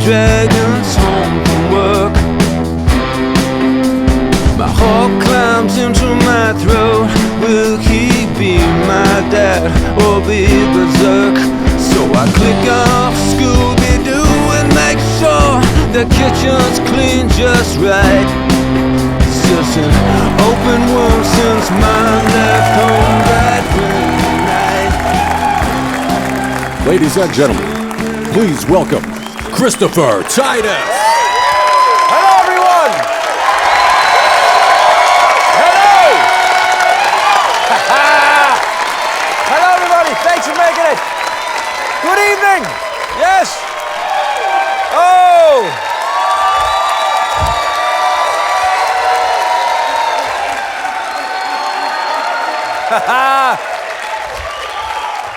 dragons home from work. My heart climbs into my throat. Will he be my dad or be berserk? So I click off Scooby-Doo and make sure the kitchen's clean just right. It's just an open wound since mom left home that night. Ladies and gentlemen, please welcome Christopher Titus. Hello, everyone. Hello. Hello, everybody. Thanks for making it. Good evening. Yes. Oh.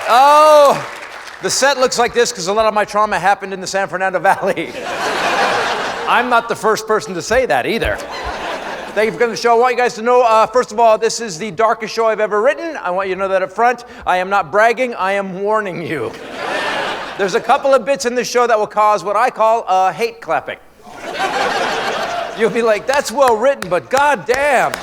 Oh. The set looks like this because a lot of my trauma happened in the San Fernando Valley. I'm not the first person to say that either. Thank you for coming to the show. I want you guys to know, first of all, this is the darkest show I've ever written. I want you to know that up front. I am not bragging, I am warning you. There's a couple of bits in this show that will cause what I call hate clapping. You'll be like, that's well written, but goddamn.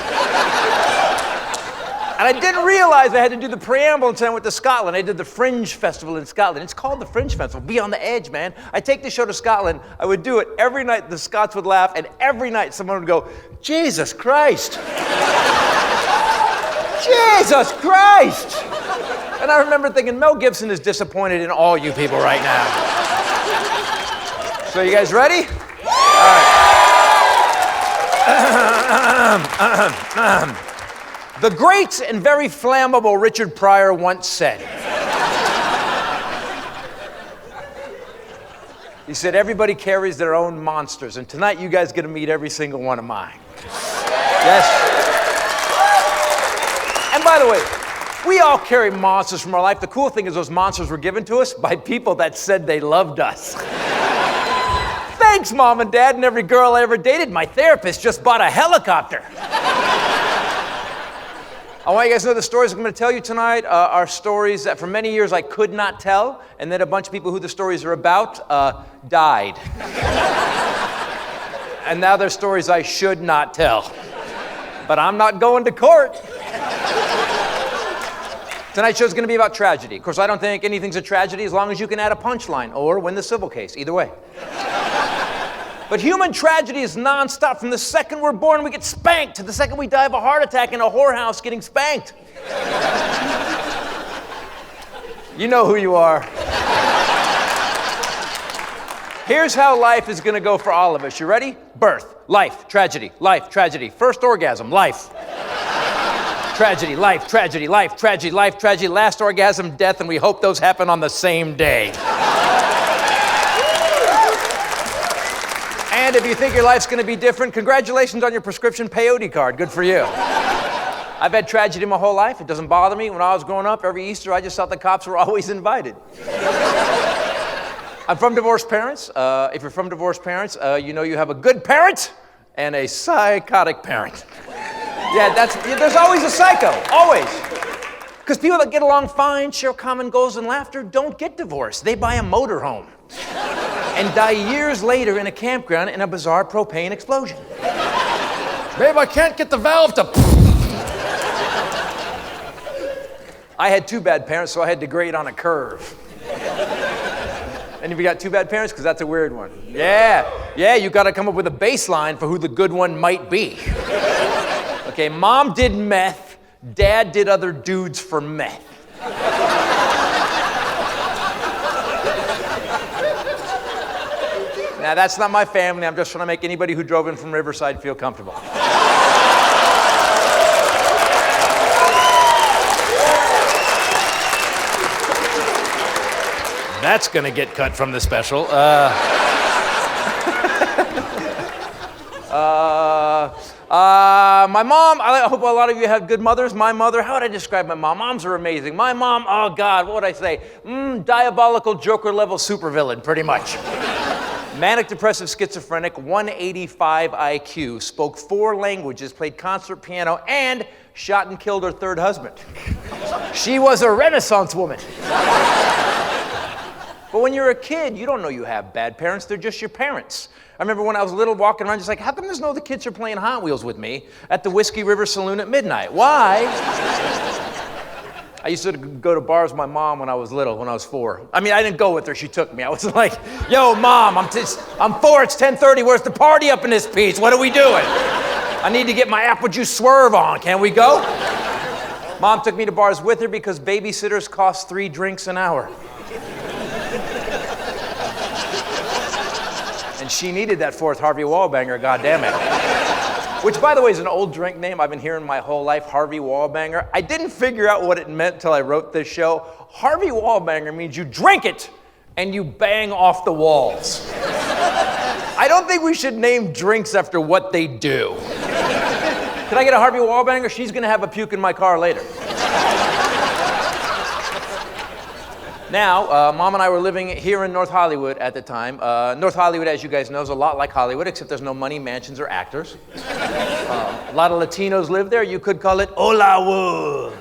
And I didn't realize I had to do the preamble until I went to Scotland. I did the Fringe Festival in Scotland. It's called the Fringe Festival. Be on the edge, man. I take the show to Scotland. I would do it every night. The Scots would laugh, and every night someone would go, Jesus Christ. Jesus Christ. And I remember thinking, Mel Gibson is disappointed in all you people right now. So you guys ready? All right. The great and very flammable Richard Pryor once said, he said, everybody carries their own monsters, and tonight you guys get to meet every single one of mine. Yes. And by the way, we all carry monsters from our life. The cool thing is those monsters were given to us by people that said they loved us. Thanks, Mom and Dad, and every girl I ever dated. My therapist just bought a helicopter. I want you guys to know the stories I'm going to tell you tonight are stories that for many years I could not tell, and then a bunch of people who the stories are about died. And now they're stories I should not tell. But I'm not going to court. Tonight's show is going to be about tragedy. Of course, I don't think anything's a tragedy as long as you can add a punchline or win the civil case. Either way. But human tragedy is nonstop. From the second we're born, we get spanked, to the second we die of a heart attack in a whorehouse getting spanked. You know who you are. Here's how life is going to go for all of us. You ready? Birth, life, tragedy, life, tragedy. First orgasm, life. Tragedy, life, tragedy, life, tragedy, life, tragedy. Last orgasm, death, and we hope those happen on the same day. And if you think your life's going to be different, congratulations on your prescription peyote card. Good for you. I've had tragedy my whole life. It doesn't bother me. When I was growing up, every Easter, I just thought the cops were always invited. I'm from divorced parents. If you're from divorced parents, you know you have a good parent and a psychotic parent. Yeah, there's always a psycho, always. Because people that get along fine, share common goals and laughter, don't get divorced. They buy a motorhome and die years later in a campground in a bizarre propane explosion. Babe, I can't get the valve to... I had two bad parents, so I had to grade on a curve. And if you got two bad parents, because that's a weird one. Yeah, you got to come up with a baseline for who the good one might be. Okay, Mom did meth, Dad did other dudes for meth. Now, that's not my family. I'm just trying to make anybody who drove in from Riverside feel comfortable. That's going to get cut from the special. My mom, I hope a lot of you have good mothers. My mother, how would I describe my mom? Moms are amazing. My mom, oh God, what would I say? Diabolical Joker level supervillain, pretty much. Manic depressive schizophrenic, 185 IQ, spoke 4 languages, played concert piano, and shot and killed her third husband. She was a Renaissance woman. But when you're a kid, you don't know you have bad parents. They're just your parents. I remember when I was little walking around just like, how come there's no other kids are playing Hot Wheels with me at the Whiskey River Saloon at midnight? Why? I used to go to bars with my mom when I was little, when I was 4. I mean, I didn't go with her, she took me. I was like, yo, Mom, I'm 4, it's 10:30, where's the party up in this piece? What are we doing? I need to get my apple juice swerve on, can we go? Mom took me to bars with her because babysitters cost 3 drinks an hour. And she needed that 4th Harvey Wallbanger, goddammit. Which, by the way, is an old drink name I've been hearing my whole life, Harvey Wallbanger. I didn't figure out what it meant till I wrote this show. Harvey Wallbanger means you drink it and you bang off the walls. I don't think we should name drinks after what they do. Can I get a Harvey Wallbanger? She's gonna have a puke in my car later. Now, Mom and I were living here in North Hollywood at the time. North Hollywood, as you guys know, is a lot like Hollywood, except there's no money, mansions, or actors. A lot of Latinos live there. You could call it Hola-wood.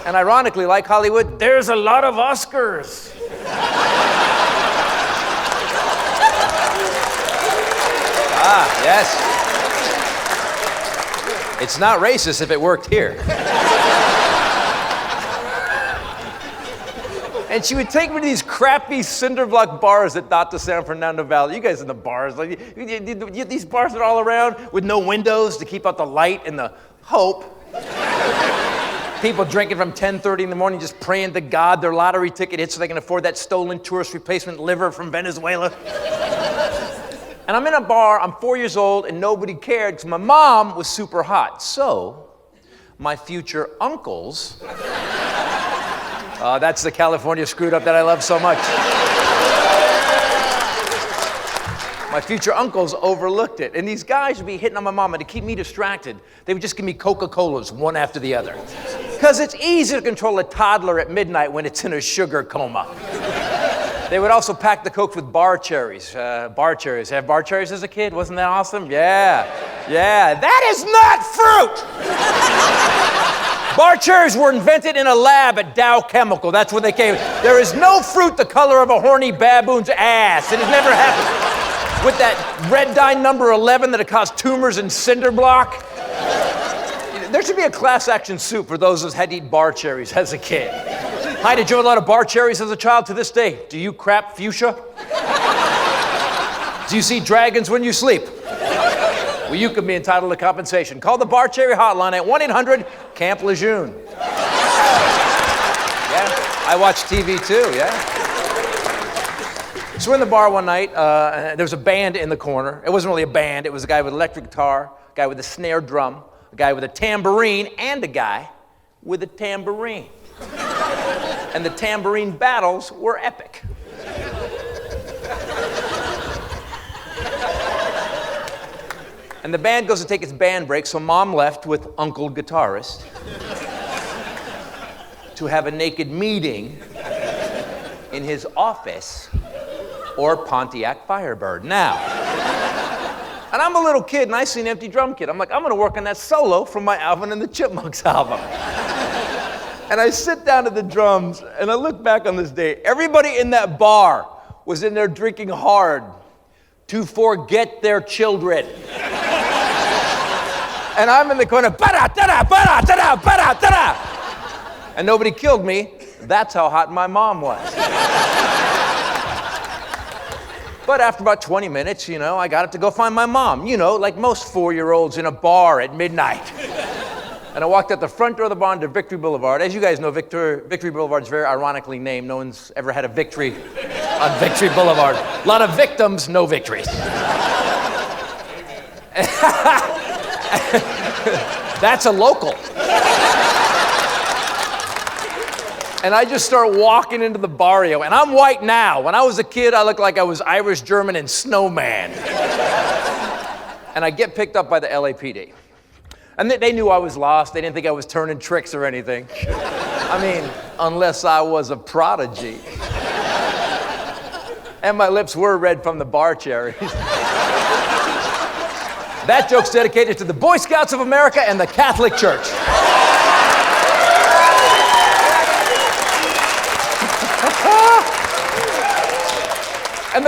And ironically, like Hollywood, there's a lot of Oscars. Ah, yes. It's not racist if it worked here. And she would take me to these crappy cinder block bars that dot the San Fernando Valley. You guys in the bars, like these bars are all around with no windows to keep out the light and the hope. People drinking from 10:30 in the morning, just praying to God their lottery ticket hits so they can afford that stolen tourist replacement liver from Venezuela. And I'm in a bar, I'm 4 years old, and nobody cared because my mom was super hot. So, my future uncles, that's the California screwed up that I love so much. My future uncles overlooked it. And these guys would be hitting on my mom, and to keep me distracted, they would just give me Coca-Colas one after the other. Because it's easy to control a toddler at midnight when it's in a sugar coma. They would also pack the Cokes with bar cherries. Bar cherries. Have bar cherries as a kid? Wasn't that awesome? Yeah. Yeah. That is not fruit! Bar cherries were invented in a lab at Dow Chemical. That's where they came. There is no fruit the color of a horny baboon's ass. It has never happened. With that red dye number 11 that it caused tumors in cinder block. There should be a class action suit for those who had to eat bar cherries as a kid. Hi, did you have a lot of bar cherries as a child? To this day, do you crap fuchsia? Do you see dragons when you sleep? Well, you could be entitled to compensation. Call the Bar Cherry hotline at 1-800-CAMP Lejeune. Yeah, I watch TV too, yeah. So we're in the bar one night. There was a band in the corner. It wasn't really a band. It was a guy with an electric guitar, a guy with a snare drum, a guy with a tambourine, and a guy with a tambourine. And the tambourine battles were epic. And the band goes to take its band break, so Mom left with Uncle Guitarist to have a naked meeting in his office or Pontiac Firebird. Now, and I'm a little kid and I see an empty drum kit. I'm like, I'm gonna work on that solo from my Alvin and the Chipmunks album. And I sit down to the drums and I look back on this day. Everybody in that bar was in there drinking hard to forget their children. And I'm in the corner, ba-da-da-da, ba-da-da-da, ba-da-da-da. And nobody killed me. That's how hot my mom was. But after about 20 minutes, I got up to go find my mom. Like most 4-year-olds in a bar at midnight. And I walked out the front door of the bar into Victory Boulevard. As you guys know, Victory Boulevard is very ironically named. No one's ever had a victory on Victory Boulevard. A lot of victims, no victories. That's a local. And I just start walking into the barrio, and I'm white now. When I was a kid, I looked like I was Irish, German, and snowman. And I get picked up by the LAPD. And they knew I was lost. They didn't think I was turning tricks or anything. I mean, unless I was a prodigy. And my lips were red from the bar cherries. That joke's dedicated to the Boy Scouts of America and the Catholic Church.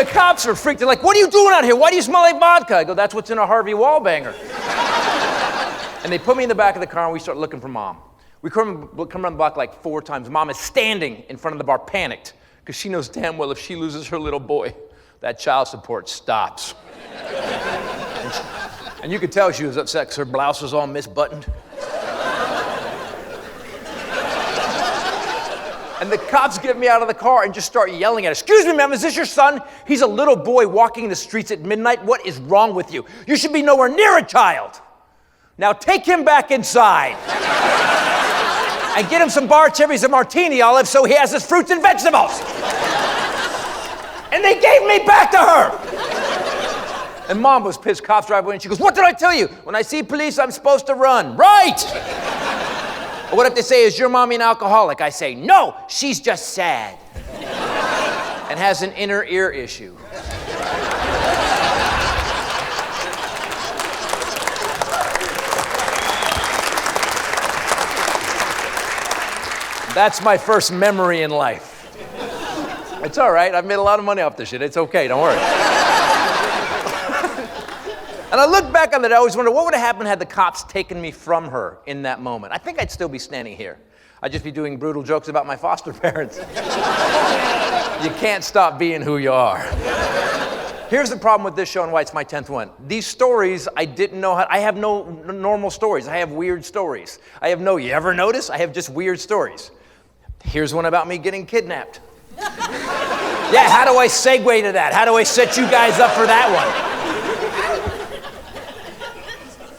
the cops are freaked. They're like, what are you doing out here? Why do you smell like vodka? I go, that's what's in a Harvey Wallbanger. And they put me in the back of the car and we start looking for Mom. We come around the block like 4 times. Mom is standing in front of the bar, panicked, because she knows damn well if she loses her little boy, that child support stops. And you could tell she was upset because her blouse was all misbuttoned. And the cops get me out of the car and just start yelling at her. Excuse me, ma'am, is this your son? He's a little boy walking the streets at midnight. What is wrong with you? You should be nowhere near a child. Now take him back inside. And get him some bar cherries and martini olives so he has his fruits and vegetables. And they gave me back to her. And Mom was pissed. Cops drive away and she goes, what did I tell you? When I see police, I'm supposed to run. Right! Or what if they say, is your mommy an alcoholic? I say, no, she's just sad. And has an inner ear issue. That's my first memory in life. It's all right. I've made a lot of money off this shit. It's okay. Don't worry. And I look back on that, I always wonder, what would have happened had the cops taken me from her in that moment? I think I'd still be standing here. I'd just be doing brutal jokes about my foster parents. You can't stop being who you are. Here's the problem with this show and why it's my 10th one. These stories, I didn't know how, I have no normal stories. I have weird stories. You ever notice? I have just weird stories. Here's one about me getting kidnapped. Yeah, how do I segue to that? How do I set you guys up for that one?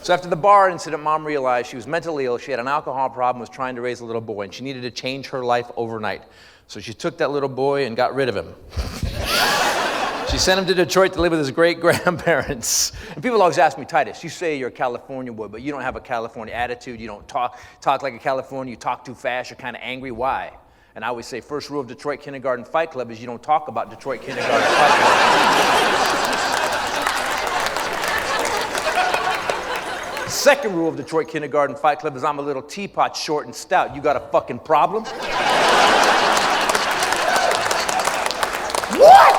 So after the bar incident, Mom realized she was mentally ill, she had an alcohol problem, was trying to raise a little boy, and she needed to change her life overnight. So she took that little boy and got rid of him. She sent him to Detroit to live with his great-grandparents. And people always ask me, Titus, you say you're a California boy, but you don't have a California attitude, you don't talk like a Californian, you talk too fast, you're kind of angry, why? And I always say, first rule of Detroit Kindergarten Fight Club is you don't talk about Detroit Kindergarten Fight Club. Second rule of Detroit Kindergarten Fight Club is I'm a little teapot, short and stout. You got a fucking problem? What?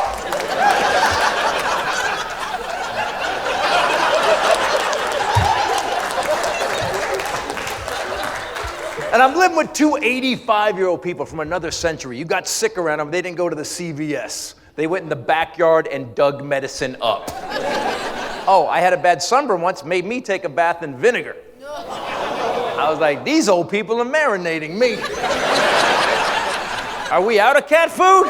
And I'm living with 2 85-year-old people from another century. You got sick around them, they didn't go to the CVS. They went in the backyard and dug medicine up. Oh, I had a bad sunburn once, made me take a bath in vinegar. I was like, these old people are marinating me. Are we out of cat food?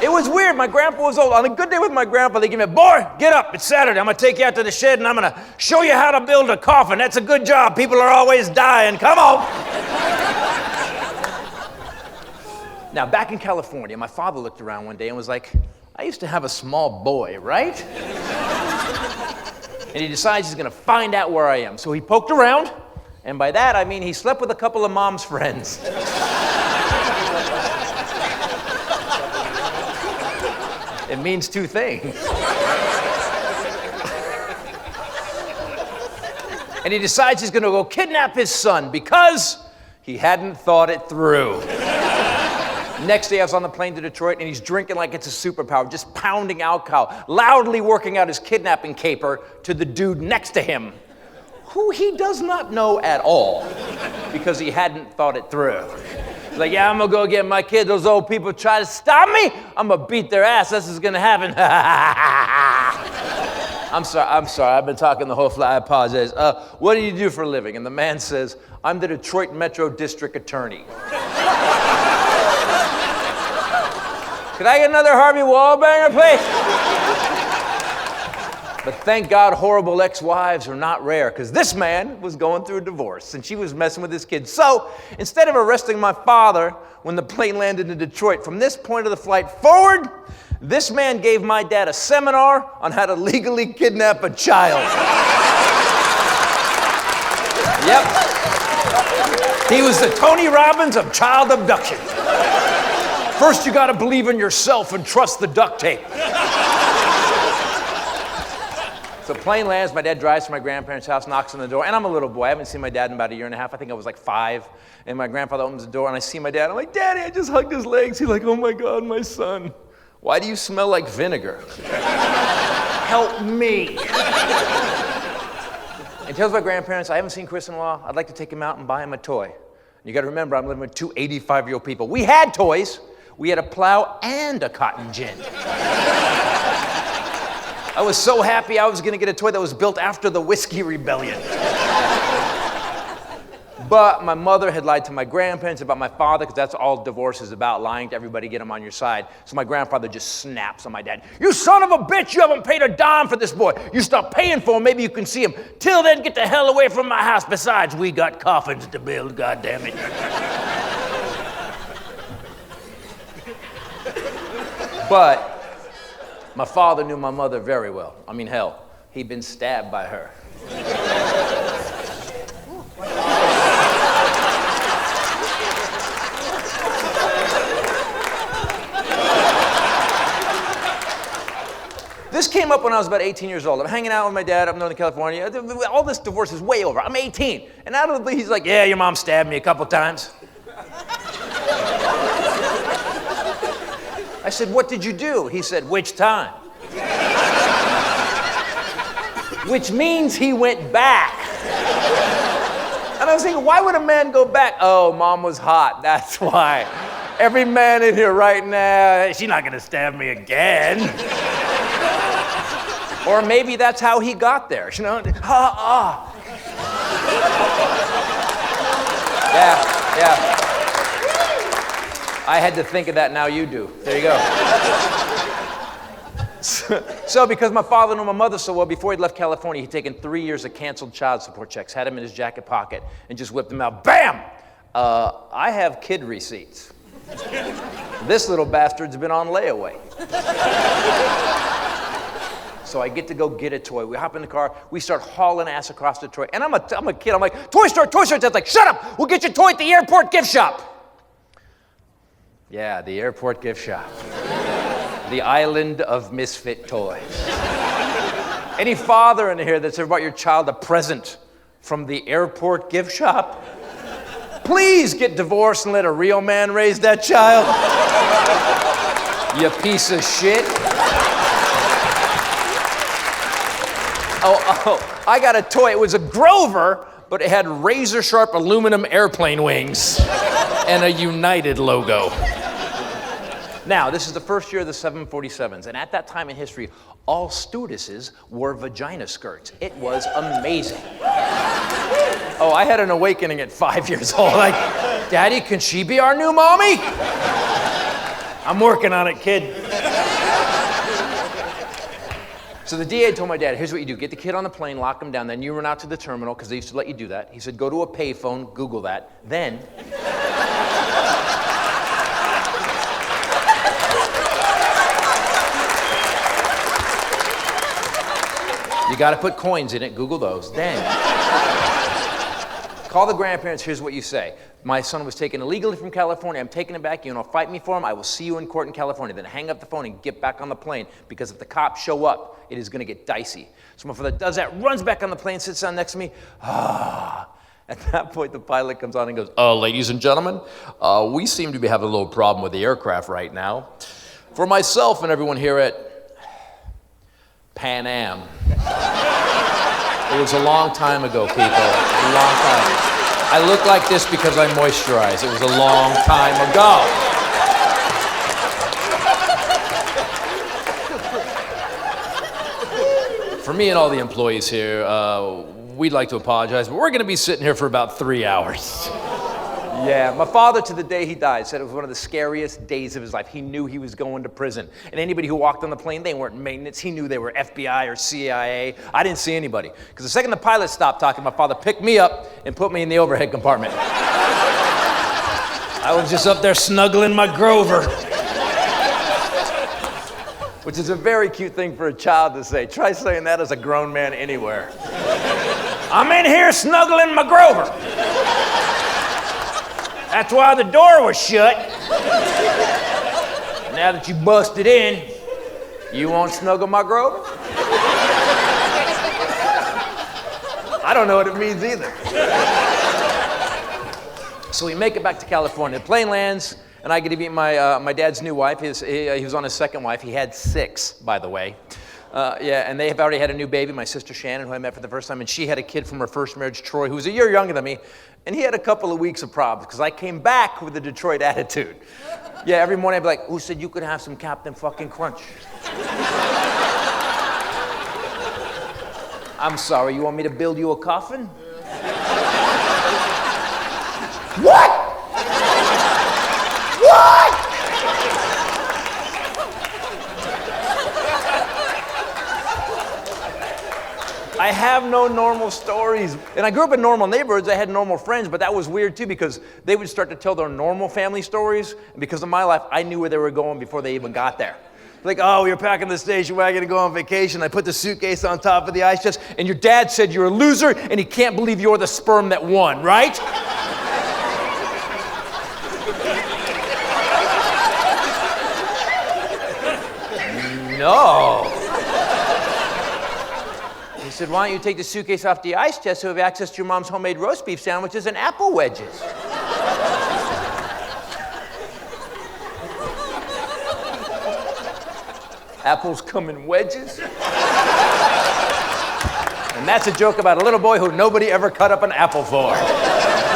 It was weird, my grandpa was old. On a good day with my grandpa, they give me, boy, get up, it's Saturday. I'm gonna take you out to the shed and I'm gonna show you how to build a coffin. That's a good job, people are always dying, come on. Now, back in California, my father looked around one day and was like, I used to have a small boy, right? And he decides he's gonna find out where I am. So he poked around, and by that I mean he slept with a couple of Mom's friends. It means 2 things. And he decides he's gonna go kidnap his son because he hadn't thought it through. Next day I was on the plane to Detroit and he's drinking like it's a superpower, just pounding alcohol, loudly working out his kidnapping caper to the dude next to him, who he does not know at all because he hadn't thought it through. He's like, yeah, I'm gonna go get my kid. Those old people try to stop me, I'm gonna beat their ass. This is gonna happen. I'm sorry, I've been talking the whole flight, I apologize. What do you do for a living? And the man says, I'm the Detroit Metro District Attorney. Could I get another Harvey Wallbanger, please? But thank God horrible ex-wives are not rare, because this man was going through a divorce, and she was messing with his kids. So, instead of arresting my father when the plane landed in Detroit, from this point of the flight forward, this man gave my dad a seminar on how to legally kidnap a child. Yep. He was the Tony Robbins of child abduction. First, you gotta believe in yourself and trust the duct tape. So plane lands, my dad drives to my grandparents' house, knocks on the door, and I'm a little boy. I haven't seen my dad in about a year and a half. I think I was like 5. And my grandfather opens the door, and I see my dad. I'm like, Daddy, I just hugged his legs. He's like, oh my God, my son. Why do you smell like vinegar? Help me. And he tells my grandparents, I haven't seen Chris in a while. I'd like to take him out and buy him a toy. And you got to remember, I'm living with 2 85-year-old people. We had toys. We had a plow and a cotton gin. I was so happy I was going to get a toy that was built after the Whiskey Rebellion. But my mother had lied to my grandparents about my father, because that's all divorce is about, lying to everybody, get him on your side. So my grandfather just snaps on my dad. You son of a bitch, you haven't paid a dime for this boy. You stop paying for him, maybe you can see him. Till then, get the hell away from my house. Besides, we got coffins to build, goddammit. But my father knew my mother very well. I mean, hell, he'd been stabbed by her. This came up when I was about 18 years old. I'm hanging out with my dad up in Northern California. All this divorce is way over. I'm 18. And out of the blue, he's like, yeah, your mom stabbed me a couple times. I said, what did you do? He said, which time? Which means he went back. And I was thinking, why would a man go back? Oh, mom was hot, that's why. Every man in here right now, she's not gonna stab me again. Or maybe that's how he got there, you know? Yeah. I had to think of that, now you do. There you go. So because my father knew my mother so well, before he'd left California, he'd taken 3 years of canceled child support checks, had them in his jacket pocket, and just whipped them out. Bam! I have kid receipts. This little bastard's been on layaway. So I get to go get a toy. We hop in the car. We start hauling ass across Detroit. And I'm a kid. I'm like, toy store. Dad's like, shut up. We'll get your toy at the airport gift shop. Yeah, the airport gift shop. The island of misfit toys. Any father in here that's ever bought your child a present from the airport gift shop? Please get divorced and let a real man raise that child. You piece of shit. Oh, I got a toy. It was a Grover, but it had razor-sharp aluminum airplane wings and a United logo. Now, this is the first year of the 747s, and at that time in history, all stewardesses wore vagina skirts. It was amazing. Oh, I had an awakening at 5 years old. Like, Daddy, can she be our new mommy? I'm working on it, kid. So the DA told my dad, here's what you do. Get the kid on the plane, lock him down, then you run out to the terminal, because they used to let you do that. He said, go to a payphone, Google that. Then, you got to put coins in it, Google those. Then, call the grandparents, here's what you say. My son was taken illegally from California. I'm taking him back. You want to fight me for him? I will see you in court in California. Then hang up the phone and get back on the plane, because if the cops show up, it is going to get dicey. So my father does that, runs back on the plane, sits down next to me. At that point, the pilot comes on and goes, ladies and gentlemen, we seem to be having a little problem with the aircraft right now. For myself and everyone here at Pan Am. It was a long time ago, people. A long time. I look like this because I moisturize. It was a long time ago. For me and all the employees here, we'd like to apologize, but we're going to be sitting here for about 3 hours. Yeah, my father, to the day he died, said it was one of the scariest days of his life. He knew he was going to prison. And anybody who walked on the plane, they weren't maintenance. He knew they were FBI or CIA. I didn't see anybody. Because the second the pilot stopped talking, my father picked me up and put me in the overhead compartment. I was just up there snuggling my Grover. Which is a very cute thing for a child to say. Try saying that as a grown man anywhere. I'm in here snuggling my Grover. That's why the door was shut. Now that you busted in, you won't snuggle my Grover? I don't know what it means either. So we make it back to California. The plane lands, and I get to meet my dad's new wife. He was on his second wife. He had 6, by the way. And they have already had a new baby, my sister Shannon, who I met for the first time, and she had a kid from her first marriage, Troy, who was a year younger than me, and he had a couple of weeks of problems, because I came back with a Detroit attitude. Yeah, every morning I'd be like, who said you could have some Captain fucking Crunch? I'm sorry, you want me to build you a coffin? What? What? I have no normal stories. And I grew up in normal neighborhoods. I had normal friends, but that was weird too because they would start to tell their normal family stories. And because of my life, I knew where they were going before they even got there. Like, oh, we were packing the station wagon to go on vacation. I put the suitcase on top of the ice chest, and your dad said you're a loser, and he can't believe you're the sperm that won, right? No. He said, why don't you take the suitcase off the ice chest so you have access to your mom's homemade roast beef sandwiches and apple wedges? Apples come in wedges? And that's a joke about a little boy who nobody ever cut up an apple for.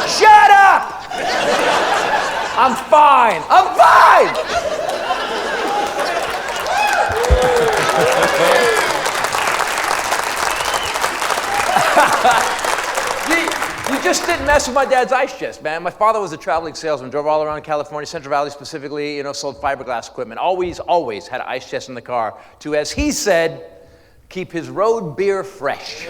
Shut up! I'm fine. I'm fine! You just didn't mess with my dad's ice chest, man. My father was a traveling salesman, drove all around California, Central Valley specifically, sold fiberglass equipment. Always had an ice chest in the car to, as he said, keep his road beer fresh.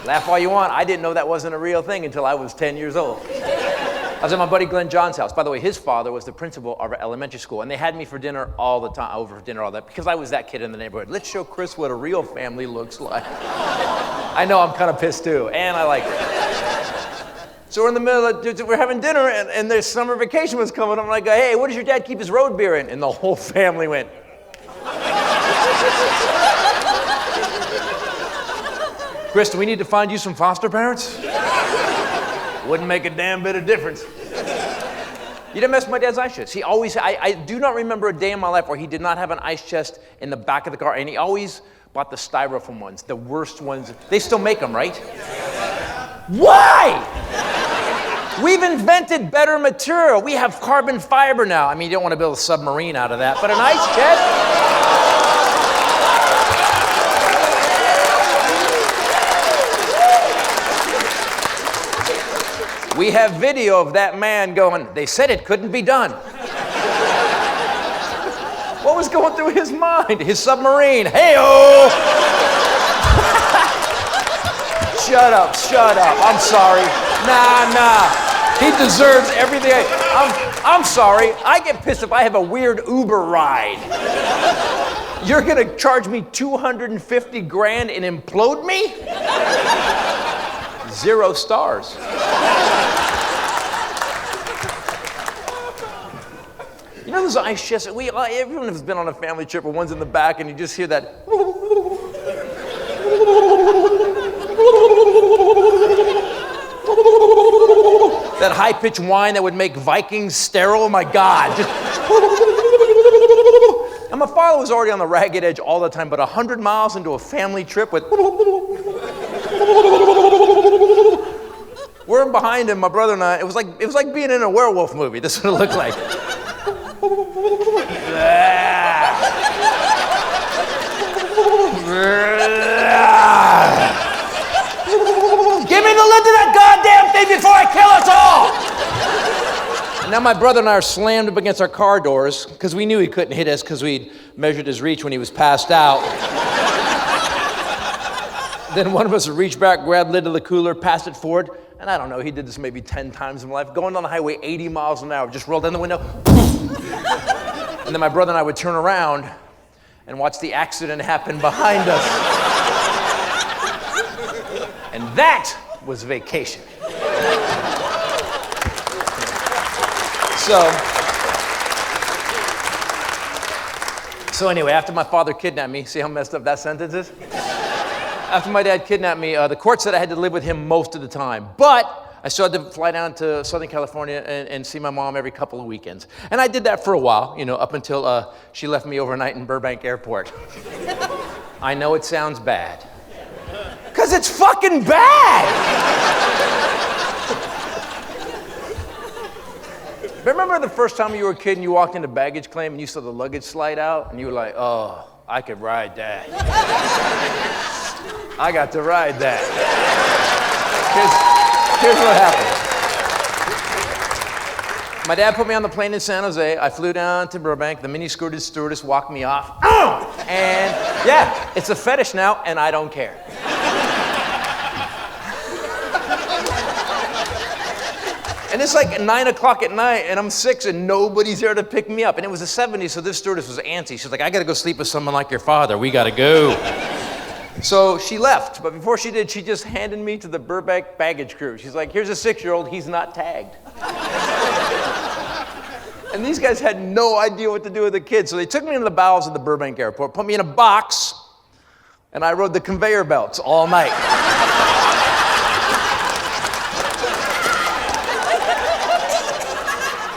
Laugh all you want. I didn't know that wasn't a real thing until I was 10 years old. I was at my buddy Glenn John's house. By the way, his father was the principal of our elementary school, and they had me for dinner all the time, over for dinner all that, because I was that kid in the neighborhood. Let's show Chris what a real family looks like. I know I'm kind of pissed too, and I like it. So we're in the middle of, we're having dinner, and their summer vacation was coming. I'm like, hey, what does your dad keep his road beer in? And the whole family went. Chris, do we need to find you some foster parents? Wouldn't make a damn bit of difference. You didn't mess with my dad's ice chest. He always, I do not remember a day in my life where he did not have an ice chest in the back of the car, and he always bought the styrofoam ones, the worst ones. They still make them, right? Why? We've invented better material. We have carbon fiber now. I mean, you don't want to build a submarine out of that, but an ice chest? We have video of that man going, they said it couldn't be done. What was going through his mind? His submarine, hey-oh! Shut up, I'm sorry. Nah. He deserves everything. I'm sorry, I get pissed if I have a weird Uber ride. You're gonna charge me $250 grand and implode me? 0 stars. You know those ice chests? Everyone has been on a family trip where one's in the back and you just hear that. That high-pitched whine that would make Vikings sterile. Oh my God. And my father was already on the ragged edge all the time, but 100 miles into a family trip with. We're behind him, my brother and I. It was like being in a werewolf movie. This is what it looked like. Give me the lid to that goddamn thing before I kill us all! Now my brother and I are slammed up against our car doors because we knew he couldn't hit us because we'd measured his reach when he was passed out. Then one of us would reach back, grab the lid of the cooler, pass it forward, and I don't know, he did this maybe 10 times in my life, going down the highway 80 miles an hour, just rolled down the window, and then my brother and I would turn around and watch the accident happen behind us. And that was vacation. So anyway, after my father kidnapped me, see how messed up that sentence is? after my dad kidnapped me, the court said I had to live with him most of the time. But I still had to fly down to Southern California and see my mom every couple of weekends. And I did that for a while, up until she left me overnight in Burbank Airport. I know it sounds bad. Because it's fucking bad! Remember the first time you were a kid and you walked into baggage claim and you saw the luggage slide out and you were like, oh, I could ride that. I got to ride that. Here's what happened. My dad put me on the plane in San Jose. I flew down to Burbank. The mini-skirted stewardess walked me off. And yeah, it's a fetish now and I don't care. And it's like 9 o'clock at night, and I'm 6, and nobody's there to pick me up. And it was the 70s, so this stewardess was antsy. She's like, I gotta go sleep with someone like your father. We gotta go. So she left, but before she did, she just handed me to the Burbank baggage crew. She's like, here's a 6-year-old, he's not tagged. And these guys had no idea what to do with the kid, so they took me into the bowels of the Burbank airport, put me in a box, and I rode the conveyor belts all night.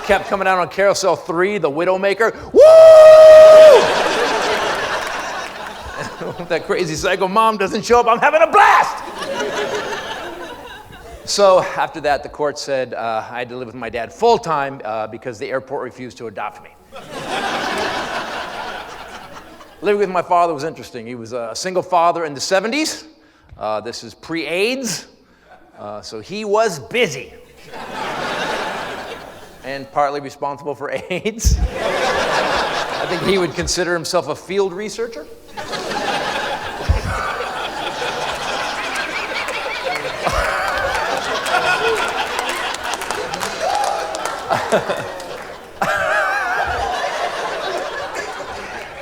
Kept coming out on Carousel 3, the Widowmaker. Woo! That crazy psycho mom doesn't show up, I'm having a blast! So after that, the court said I had to live with my dad full time because the airport refused to adopt me. Living with my father was interesting. He was a single father in the 70s. This is pre-AIDS, so he was busy. And partly responsible for AIDS. I think he would consider himself a field researcher.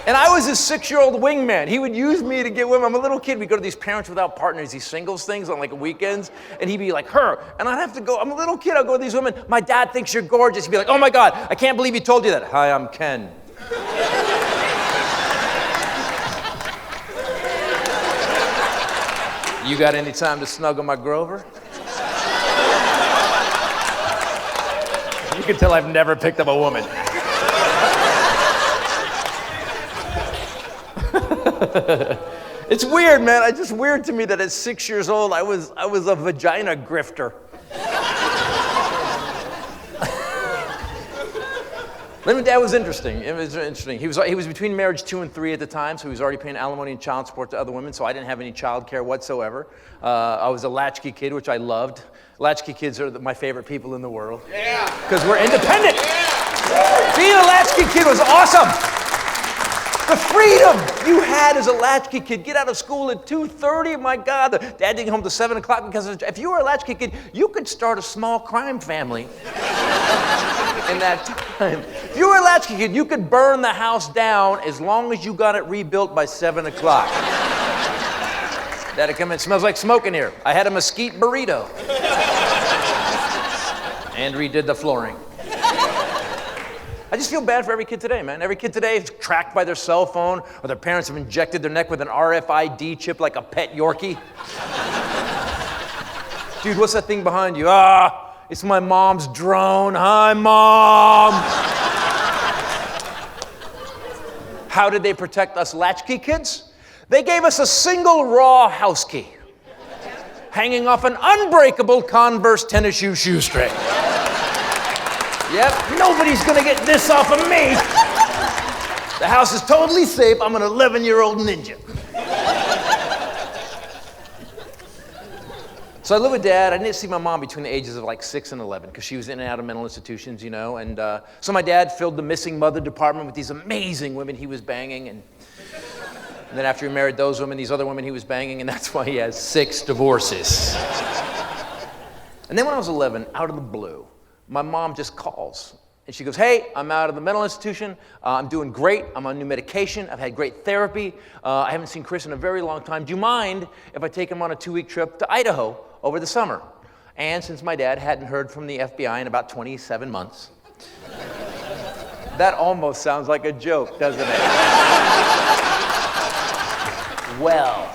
And I was his 6-year-old wingman. He would use me to get women. I'm a little kid. We'd go to these parents without partners, these singles things on like weekends. And he'd be like, her. And I'd have to go. I'm a little kid. I'll go to these women. My dad thinks you're gorgeous. He'd be like, oh my God, I can't believe he told you that. Hi, I'm Ken. You got any time to snuggle my Grover? You can tell I've never picked up a woman. It's weird, man. It's just weird to me that at 6 years old, I was a vagina grifter. My dad was interesting. It was interesting. He was between marriage 2 and 3 at the time, so he was already paying alimony and child support to other women, so I didn't have any child care whatsoever. I was a latchkey kid, which I loved. Latchkey kids are my favorite people in the world. Yeah. Because we're independent. Yeah. Being a latchkey kid was awesome. The freedom you had as a latchkey kid. Get out of school at 2:30. My God, dad didn't get home till 7 o'clock because if you were a latchkey kid, you could start a small crime family in that time. If you were a latchkey kid, you could burn the house down as long as you got it rebuilt by 7 o'clock. Dad'd come in, smells like smoke in here. I had a mesquite burrito. And redid the flooring. I just feel bad for every kid today, man. Every kid today is tracked by their cell phone, or their parents have injected their neck with an RFID chip like a pet Yorkie. Dude, what's that thing behind you? It's my mom's drone. Hi, Mom. How did they protect us latchkey kids? They gave us a single raw house key, hanging off an unbreakable Converse tennis shoestring. Yep, nobody's gonna get this off of me. The house is totally safe. I'm an 11-year-old ninja. So I live with Dad. I didn't see my mom between the ages of like 6 and 11 because she was in and out of mental institutions, you know. And so my dad filled the missing mother department with these amazing women he was banging. And then after he married those women, these other women he was banging, and that's why he has 6 divorces. And then when I was 11, out of the blue, my mom just calls, and she goes, hey, I'm out of the mental institution. I'm doing great. I'm on new medication. I've had great therapy. I haven't seen Chris in a very long time. Do you mind if I take him on a 2-week trip to Idaho over the summer? And since my dad hadn't heard from the FBI in about 27 months, that almost sounds like a joke, doesn't it? Well.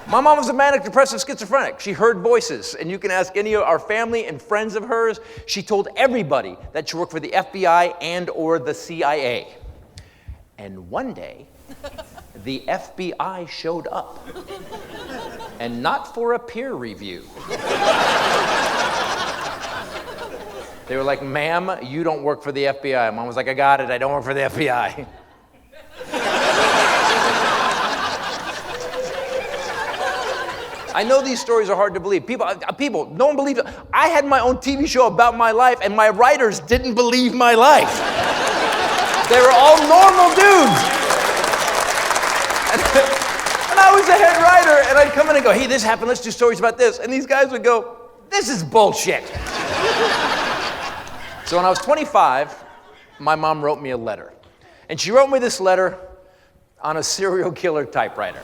My mom was a manic depressive schizophrenic. She heard voices, and you can ask any of our family and friends of hers. She told everybody that she worked for the FBI and or the CIA. And one day, the FBI showed up. And not for a peer review. They were like, ma'am, you don't work for the FBI. Mom was like, I got it, I don't work for the FBI. I know these stories are hard to believe. People, no one believes it. I had my own TV show about my life, and my writers didn't believe my life. They were all normal dudes. And I was the head writer, and I'd come in and go, hey, this happened, let's do stories about this. And these guys would go, this is bullshit. So when I was 25, my mom wrote me a letter. And she wrote me this letter on a serial killer typewriter.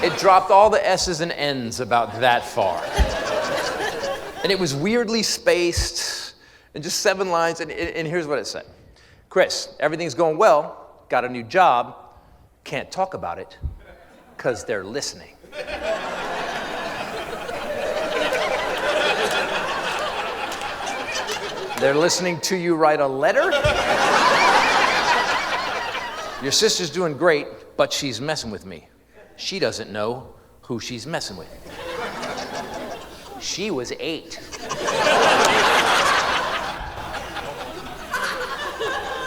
It dropped all the S's and N's about that far. And it was weirdly spaced, and just 7 lines, and here's what it said. Chris, everything's going well, got a new job, can't talk about it, because they're listening. They're listening to you write a letter? Your sister's doing great, but she's messing with me. She doesn't know who she's messing with. She was 8.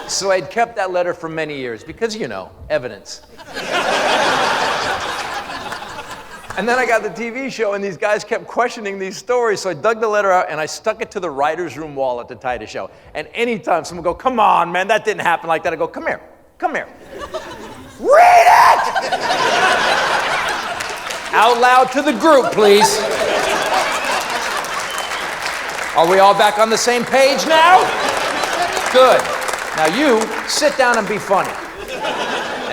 So I'd kept that letter for many years because, you know, evidence. And then I got the TV show, and these guys kept questioning these stories, so I dug the letter out, and I stuck it to the writer's room wall at the Titus show. And anytime someone would go, come on, man, that didn't happen like that, I go, come here. Read it! Out loud to the group, please. Are we all back on the same page now? Good. Now you, sit down and be funny.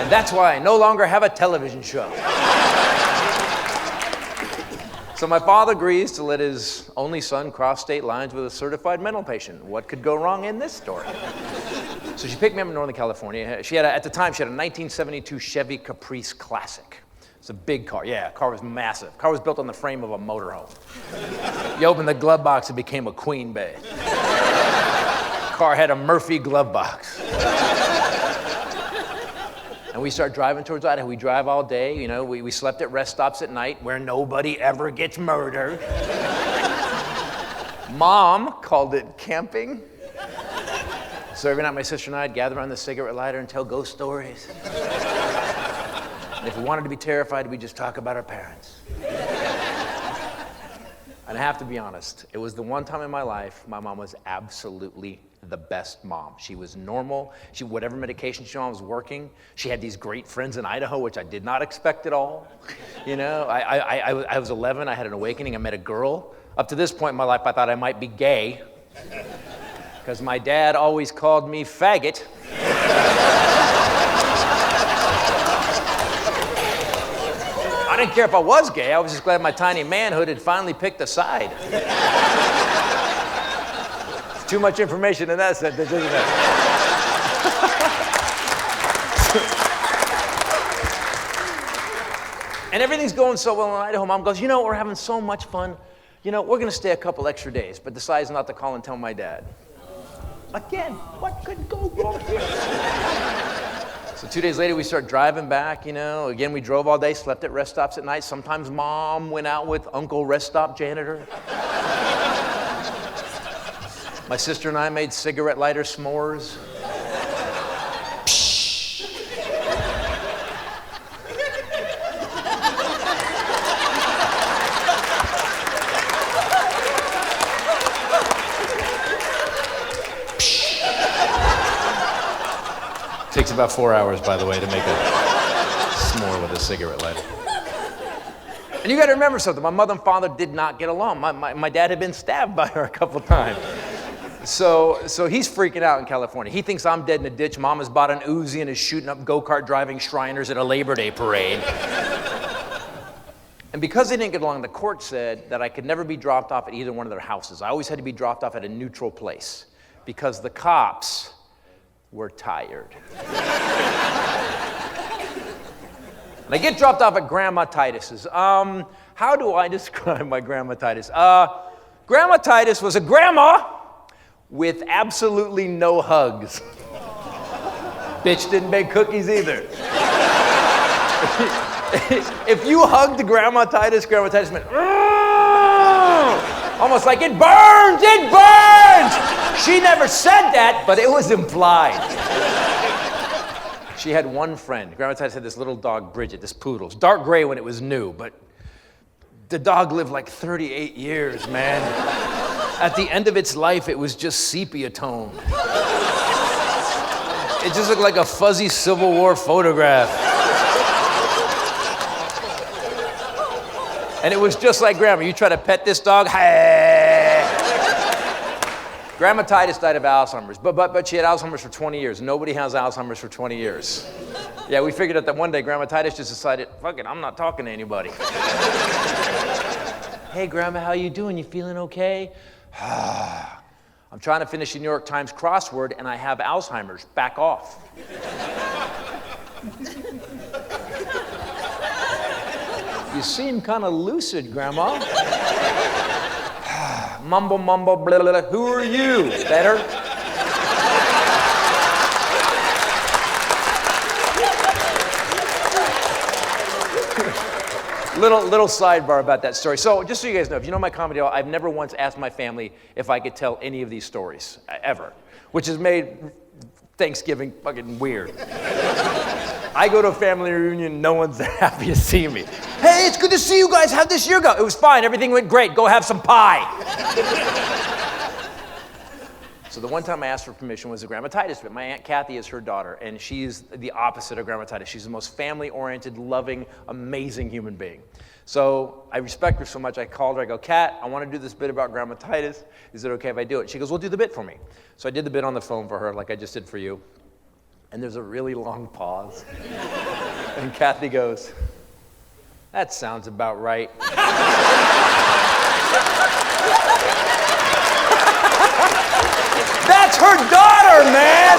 And that's why I no longer have a television show. So my father agrees to let his only son cross state lines with a certified mental patient. What could go wrong in this story? So she picked me up in Northern California. At the time, she had a 1972 Chevy Caprice Classic. It's a big car. Yeah, car was massive. Car was built on the frame of a motorhome. You opened the glove box, it became a queen bed. Car had a Murphy glove box. And we start driving towards Idaho. We drive all day, you know, we slept at rest stops at night where nobody ever gets murdered. Mom called it camping. So every night my sister and I'd gather around the cigarette lighter and tell ghost stories. And if we wanted to be terrified, we'd just talk about our parents. And I have to be honest, it was the one time in my life my mom was absolutely the best mom. She was normal. Whatever medication she was working, she had these great friends in Idaho, which I did not expect at all. You know, I was 11, I had an awakening, I met a girl. Up to this point in my life, I thought I might be gay, because my dad always called me faggot. I didn't care if I was gay, I was just glad my tiny manhood had finally picked a side. Too much information in that sentence, isn't it? And everything's going so well in Idaho. Mom goes, you know, we're having so much fun. You know, we're going to stay a couple extra days, but decides not to call and tell my dad. Again, what could go wrong here? So 2 days later, we start driving back, you know. Again, we drove all day, slept at rest stops at night. Sometimes Mom went out with Uncle Rest Stop Janitor. My sister and I made cigarette lighter s'mores. Takes about 4 hours, by the way, to make a s'more with a cigarette lighter. And you got to remember something. My mother and father did not get along. My dad had been stabbed by her a couple times. So he's freaking out in California. He thinks I'm dead in a ditch. Mom has bought an Uzi and is shooting up go-kart driving Shriners at a Labor Day parade. And because they didn't get along, the court said that I could never be dropped off at either one of their houses. I always had to be dropped off at a neutral place because the cops were tired. And I get dropped off at Grandma Titus's. How do I describe my Grandma Titus? Grandma Titus was a grandma with absolutely no hugs. Bitch didn't bake cookies either. If you hugged Grandma Titus went, almost like, it burns, it burns! She never said that, but it was implied. She had one friend. Grandma Titus had this little dog, Bridget, this poodle. It's dark gray when it was new, but the dog lived like 38 years, man. At the end of its life, it was just sepia tone. It just looked like a fuzzy Civil War photograph. And it was just like Grandma. You try to pet this dog, hey! Grandma Titus died of Alzheimer's, but she had Alzheimer's for 20 years. Nobody has Alzheimer's for 20 years. Yeah, we figured out that one day Grandma Titus just decided, fuck it, I'm not talking to anybody. Hey, Grandma, how you doing? You feeling okay? I'm trying to finish the New York Times crossword and I have Alzheimer's. Back off. You seem kind of lucid, Grandma. Mumble, mumble, blah, blah, blah. Who are you? Better? Little sidebar about that story. So, just so you guys know, if you know my comedy, I've never once asked my family if I could tell any of these stories, ever, which has made Thanksgiving fucking weird. I go to a family reunion, no one's happy to see me. Hey, it's good to see you guys. How'd this year go? It was fine, everything went great. Go have some pie. So the one time I asked for permission was a Grandma Titus bit. My Aunt Kathy is her daughter, and she's the opposite of Grandma Titus. She's the most family-oriented, loving, amazing human being. So I respect her so much, I called her, I go, Kat, I want to do this bit about Grandma Titus. Is it okay if I do it? She goes, well, do the bit for me. So I did the bit on the phone for her, like I just did for you. And there's a really long pause. And Kathy goes, that sounds about right. That's her daughter, man!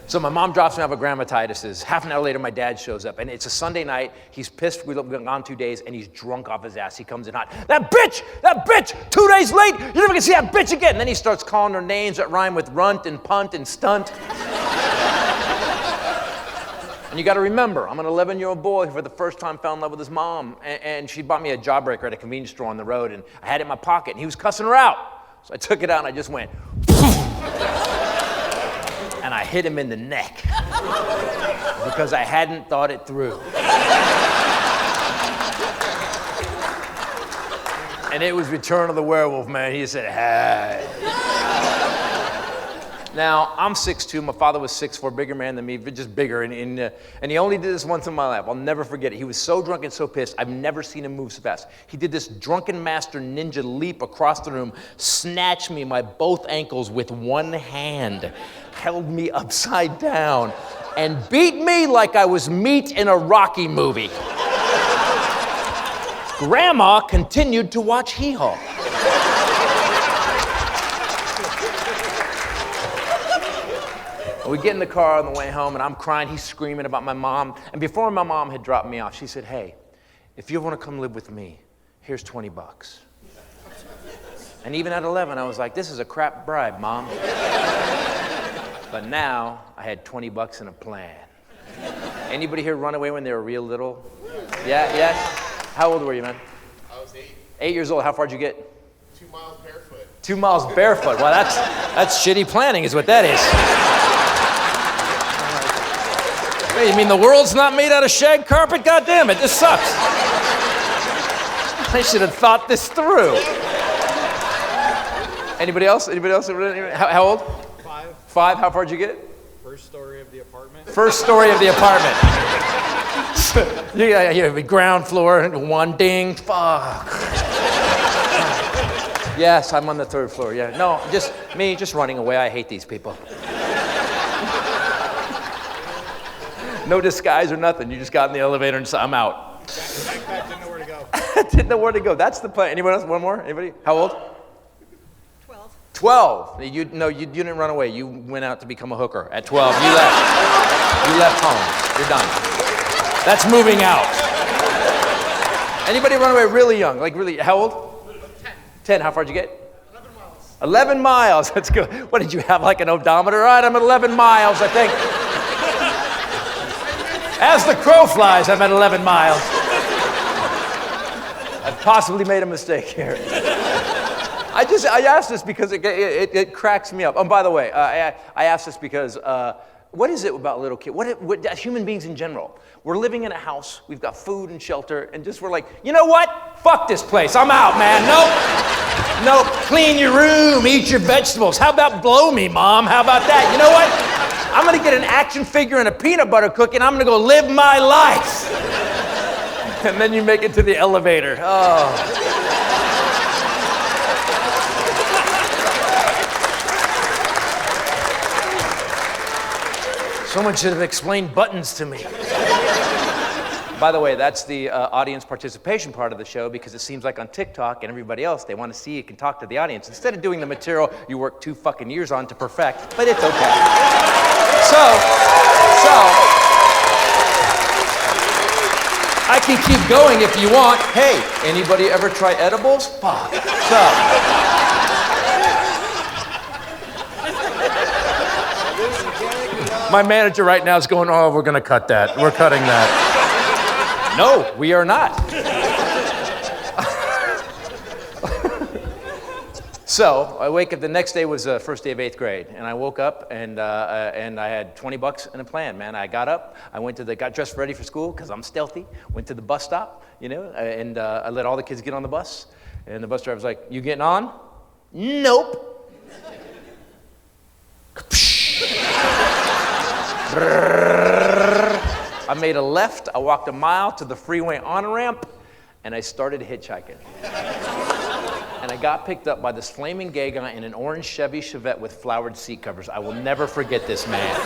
So my mom drops me off at Grandma Titus's. Half an hour later, my dad shows up, and it's a Sunday night. He's pissed. We've been gone 2 days, and he's drunk off his ass. He comes in hot. That bitch! 2 days late! You're never gonna see that bitch again! And then he starts calling her names that rhyme with runt and punt and stunt. And you gotta remember, I'm an 11-year-old boy who for the first time fell in love with his mom, and she bought me a jawbreaker at a convenience store on the road, and I had it in my pocket, and he was cussing her out. So I took it out, and I just went, and I hit him in the neck because I hadn't thought it through. And it was Return of the Werewolf, man. He said, hey. Now, I'm 6'2", my father was 6'4", bigger man than me, just bigger, and he only did this once in my life. I'll never forget it. He was so drunk and so pissed, I've never seen him move so fast. He did this drunken master ninja leap across the room, snatched me by both ankles with one hand, held me upside down, and beat me like I was meat in a Rocky movie. Grandma continued to watch Hee-Haw. We get in the car on the way home, and I'm crying. He's screaming about my mom. And before my mom had dropped me off, she said, hey, if you want to come live with me, here's $20. And even at 11, I was like, this is a crap bribe, Mom. But now, I had $20 in a plan. Anybody here run away when they were real little? Yeah, yes? How old were you, man? I was 8. 8 years old. How far did you get? 2 miles barefoot. 2 miles barefoot. Well, that's shitty planning is what that is. Hey, you mean the world's not made out of shag carpet? God damn it, this sucks. I should have thought this through. Anybody else? How old? 5. 5, how far did you get? First story of the apartment. First story of the apartment. Yeah, ground floor, 1 ding, fuck. Yes, I'm on the 3rd floor, yeah. No, just me, just running away. I hate these people. No disguise or nothing. You just got in the elevator and said, I'm out. Backpack didn't know where to go. Didn't know where to go. That's the plan. Anyone else? One more? Anybody? How old? 12. 12. You didn't run away. You went out to become a hooker. At 12, you left. You left home. You're done. That's moving out. Anybody run away really young? Like really, how old? 10. How far did you get? 11 miles. That's good. What did you have, like an odometer? All right, I'm at 11 miles, I think. As the crow flies, I'm at 11 miles. I've possibly made a mistake here. I asked this because it cracks me up. Oh, by the way, I asked this because what is it about little kids? What human beings in general? We're living in a house, we've got food and shelter, and just we're like, you know what? Fuck this place, I'm out, man. Nope, clean your room, eat your vegetables. How about blow me, Mom? How about that? You know what? I'm gonna get an action figure and a peanut butter cookie, and I'm gonna go live my life. And then you make it to the elevator. Oh. Someone should have explained buttons to me. By the way, that's the audience participation part of the show, because it seems like on TikTok and everybody else, they want to see you can talk to the audience instead of doing the material you worked 2 fucking years on to perfect, but it's okay. So, I can keep going if you want. Hey, anybody ever try edibles? Fuck. My manager right now is going, oh, we're gonna cut that. We're cutting that. No, we are not. So I wake up, the next day was the first day of 8th grade, and I woke up and I had $20 and a plan, man. I got up, got dressed ready for school, because I'm stealthy, went to the bus stop, and I let all the kids get on the bus, and the bus driver was like, you getting on? Nope. I made a left, I walked a mile to the freeway on-ramp, and I started hitchhiking. And I got picked up by this flaming gay guy in an orange Chevy Chevette with flowered seat covers. I will never forget this man.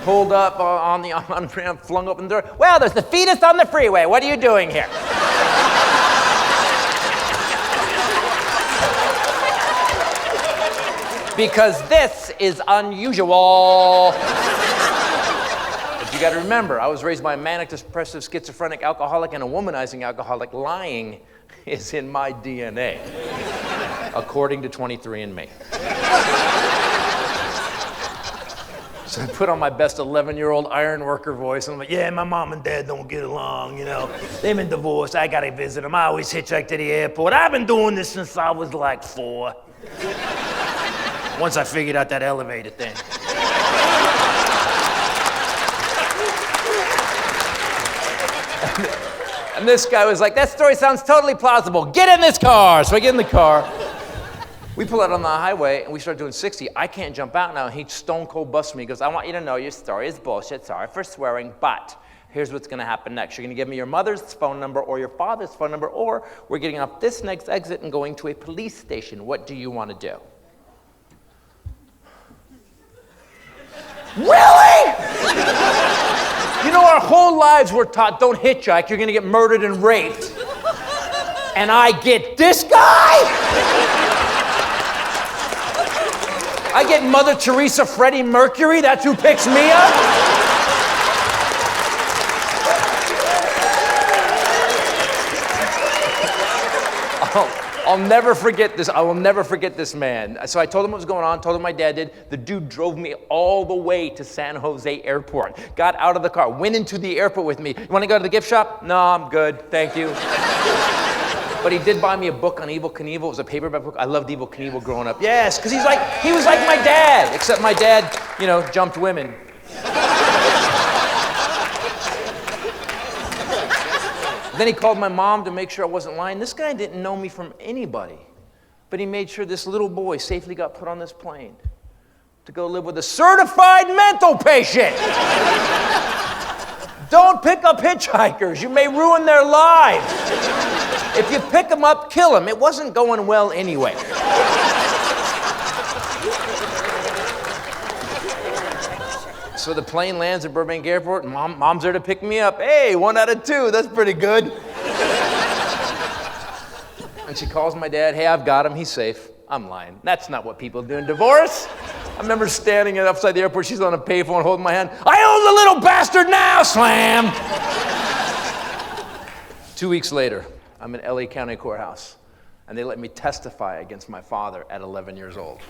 Pulled up on the on-ramp, flung open the door. Well, there's the fetus on the freeway. What are you doing here? Because this is unusual. You got to remember, I was raised by a manic, depressive, schizophrenic alcoholic and a womanizing alcoholic. Lying is in my DNA, according to 23andMe. So I put on my best 11-year-old iron worker voice, and I'm like, yeah, my mom and dad don't get along, They've been divorced, I got to visit them. I always hitchhike to the airport. I've been doing this since I was like 4. Once I figured out that elevator thing. And this guy was like, that story sounds totally plausible. Get in this car. So I get in the car. We pull out on the highway and we start doing 60. I can't jump out now. He stone cold busts me. He goes, I want you to know your story is bullshit. Sorry for swearing, but here's what's going to happen next. You're going to give me your mother's phone number or your father's phone number, or we're getting off this next exit and going to a police station. What do you want to do? Really? Our whole lives we're taught, don't hitchhike, you're gonna get murdered and raped. And I get this guy? I get Mother Teresa, Freddie Mercury, that's who picks me up? I'll never forget this. I will never forget this man. So I told him what was going on, told him my dad did. The dude drove me all the way to San Jose Airport, got out of the car, went into the airport with me. You want to go to the gift shop? No, I'm good, thank you. But he did buy me a book on Evel Knievel. It was a paperback book. I loved Evel Knievel growing up. Yes, because he was like my dad, except my dad, jumped women. Then he called my mom to make sure I wasn't lying. This guy didn't know me from anybody, but he made sure this little boy safely got put on this plane to go live with a certified mental patient. Don't pick up hitchhikers. You may ruin their lives. If you pick them up, kill them. It wasn't going well anyway. So the plane lands at Burbank Airport, and mom's there to pick me up. Hey, 1 out of 2, that's pretty good. And she calls my dad, hey, I've got him, he's safe. I'm lying. That's not what people do in divorce. I remember standing outside the airport. She's on a payphone holding my hand. I own the little bastard now, slam! 2 weeks later, I'm in LA County Courthouse, and they let me testify against my father at 11 years old.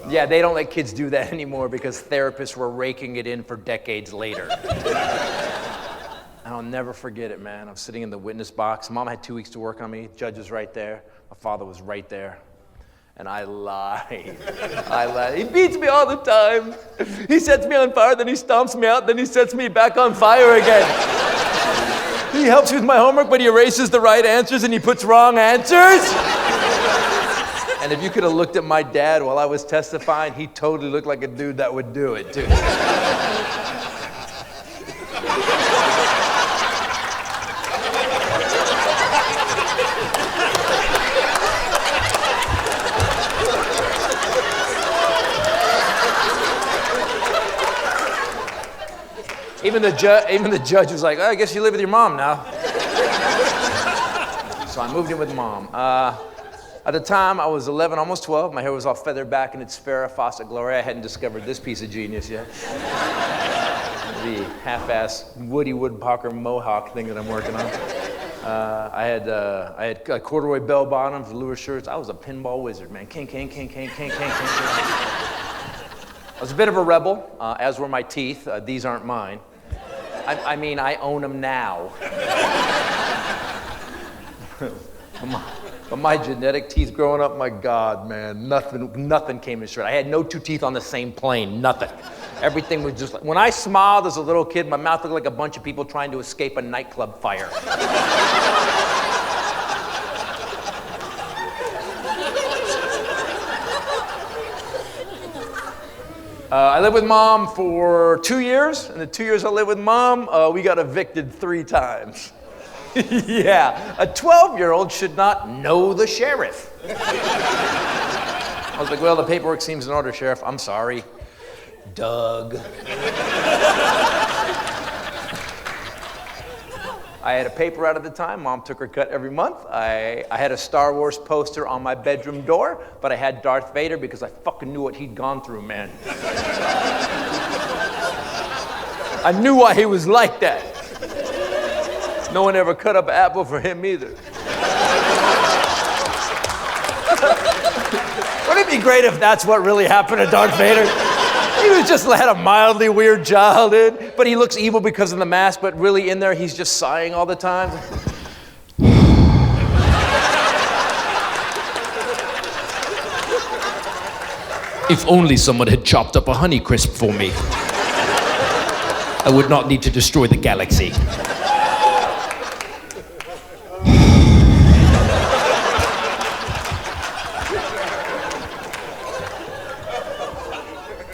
Yeah, they don't let kids do that anymore because therapists were raking it in for decades later. I'll never forget it, man. I'm sitting in the witness box. Mom had 2 weeks to work on me. Judge was right there. My father was right there. And I lied. I lied. He beats me all the time. He sets me on fire, then he stomps me out, then he sets me back on fire again. He helps me with my homework, but he erases the right answers and he puts wrong answers. And if you could have looked at my dad while I was testifying, he totally looked like a dude that would do it, too. Even the judge was like, oh, I guess you live with your mom now. So I moved in with mom. At the time, I was 11, almost 12. My hair was all feathered back in its Farrah Fawcett glory. I hadn't discovered this piece of genius yet. The half-ass Woody Woodpecker mohawk thing that I'm working on. I had corduroy bell bottoms, velour shirts. I was a pinball wizard, man. King. I was a bit of a rebel, as were my teeth. These aren't mine. I mean, I own them now. But my genetic teeth growing up, my God, man, nothing came in straight. I had no two teeth on the same plane, nothing. Everything was just like, when I smiled as a little kid, my mouth looked like a bunch of people trying to escape a nightclub fire. I lived with mom for 2 years. In the 2 years I lived with mom, we got evicted 3 times. Yeah, a 12-year-old should not know the sheriff. I was like, well, the paperwork seems in order, Sheriff. I'm sorry. Doug. I had a paper route at the time. Mom took her cut every month. I had a Star Wars poster on my bedroom door, but I had Darth Vader because I fucking knew what he'd gone through, man. I knew why he was like that. No one ever cut up an apple for him either. Wouldn't it be great if that's what really happened to Darth Vader? He was just had a mildly weird childhood, but he looks evil because of the mask, but really in there he's just sighing all the time. If only someone had chopped up a Honeycrisp for me, I would not need to destroy the galaxy.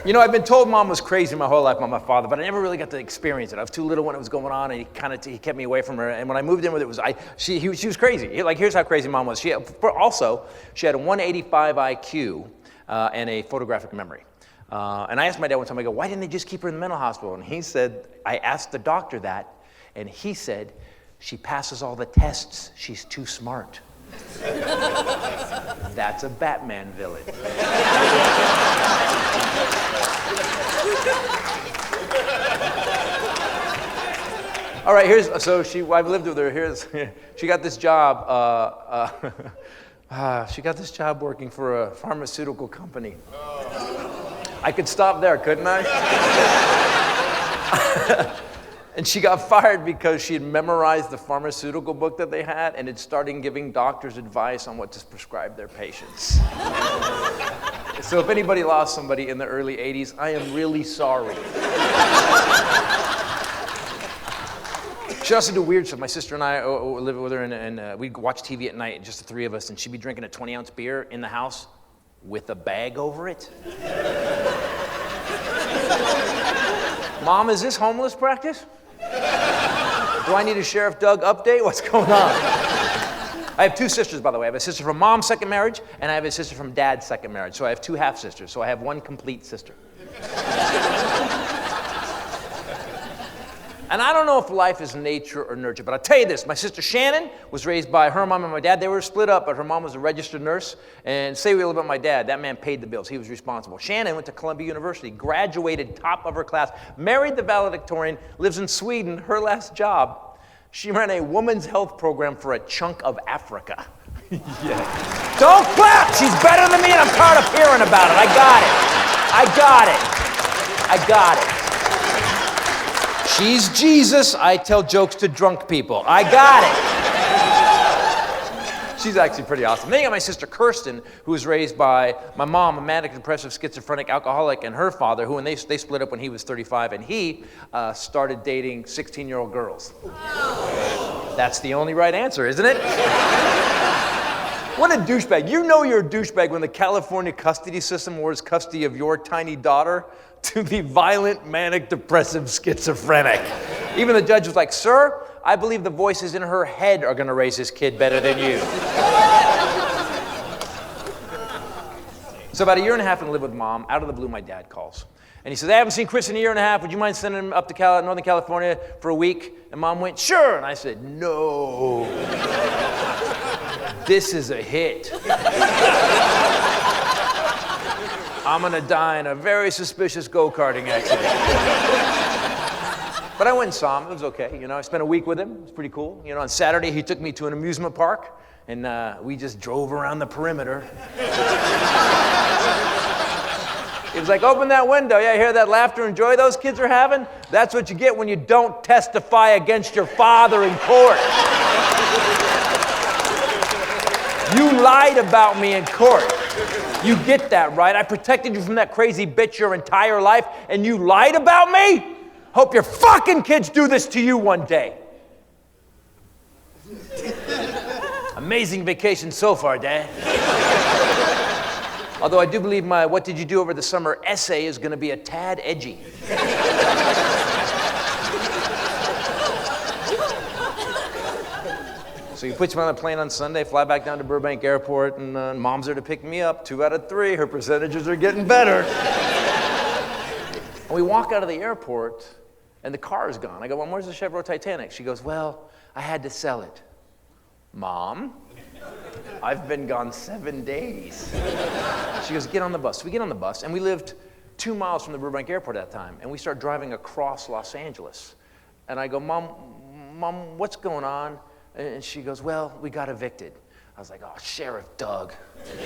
You know, I've been told mom was crazy my whole life by my father, but I never really got to experience it. I was too little when it was going on, and he kept me away from her. And when I moved in with it, she was crazy. Like, here's how crazy mom was. She had a 185 IQ and a photographic memory. And I asked my dad one time, I go, why didn't they just keep her in the mental hospital? And he said, I asked the doctor that, and he said, she passes all the tests. She's too smart. That's a Batman villain. All right, I've lived with her. She got this job. She got this job working for a pharmaceutical company. I could stop there, couldn't I? And she got fired because she had memorized the pharmaceutical book that they had and had started giving doctors advice on what to prescribe their patients. So if anybody lost somebody in the early 80s, I am really sorry. She also do weird stuff. My sister and I lived with her, and we'd watch TV at night, just the 3 of us, and she'd be drinking a 20-ounce beer in the house with a bag over it. Mom, is this homeless practice? Do I need a Sheriff Doug update? What's going on? I have 2 sisters, by the way. I have a sister from mom's second marriage, and I have a sister from dad's second marriage. So I have 2 half-sisters. So I have 1 complete sister. And I don't know if life is nature or nurture, but I'll tell you this. My sister Shannon was raised by her mom and my dad. They were split up, but her mom was a registered nurse. And say a little about my dad. That man paid the bills. He was responsible. Shannon went to Columbia University, graduated top of her class, married the valedictorian, lives in Sweden. Her last job, she ran a women's health program for a chunk of Africa. Yeah. Don't clap! She's better than me, and I'm tired of hearing about it. I got it. She's Jesus. I tell jokes to drunk people. I got it. She's actually pretty awesome. Then you got my sister Kirsten, who was raised by my mom, a manic, depressive, schizophrenic, alcoholic, and her father, who when they split up when he was 35, and he started dating 16-year-old girls. That's the only right answer, isn't it? What a douchebag. You know you're a douchebag when the California custody system awards custody of your tiny daughter to the violent, manic, depressive, schizophrenic. Even the judge was like, sir, I believe the voices in her head are going to raise this kid better than you. So about a year and a half and live with mom. Out of the blue, my dad calls. And he says, I haven't seen Chris in a year and a half. Would you mind sending him up to Northern California for a week? And mom went, sure. And I said, no. This is a hit. I'm gonna die in a very suspicious go-karting accident. But I went and saw him. It was okay. You know, I spent a week with him. It was pretty cool. You know, on Saturday, he took me to an amusement park, and we just drove around the perimeter. He was like, open that window. Yeah, hear that laughter and joy those kids are having? That's what you get when you don't testify against your father in court. You lied about me in court. You get that, right? I protected you from that crazy bitch your entire life, and you lied about me? Hope your fucking kids do this to you one day. Amazing vacation so far, Dad. Although I do believe my What Did You Do Over the Summer essay is going to be a tad edgy. So he puts me on a plane on Sunday, fly back down to Burbank Airport, and mom's there to pick me up. 2 out of 3, her percentages are getting better. And we walk out of the airport, and the car is gone. I go, well, where's the Chevrolet Titanic? She goes, well, I had to sell it. Mom, I've been gone 7 days. She goes, get on the bus. So we get on the bus, and we lived 2 miles from the Burbank Airport at that time, and we start driving across Los Angeles. And I go, Mom, what's going on? And she goes, well, we got evicted. I was like, oh, Sheriff Doug.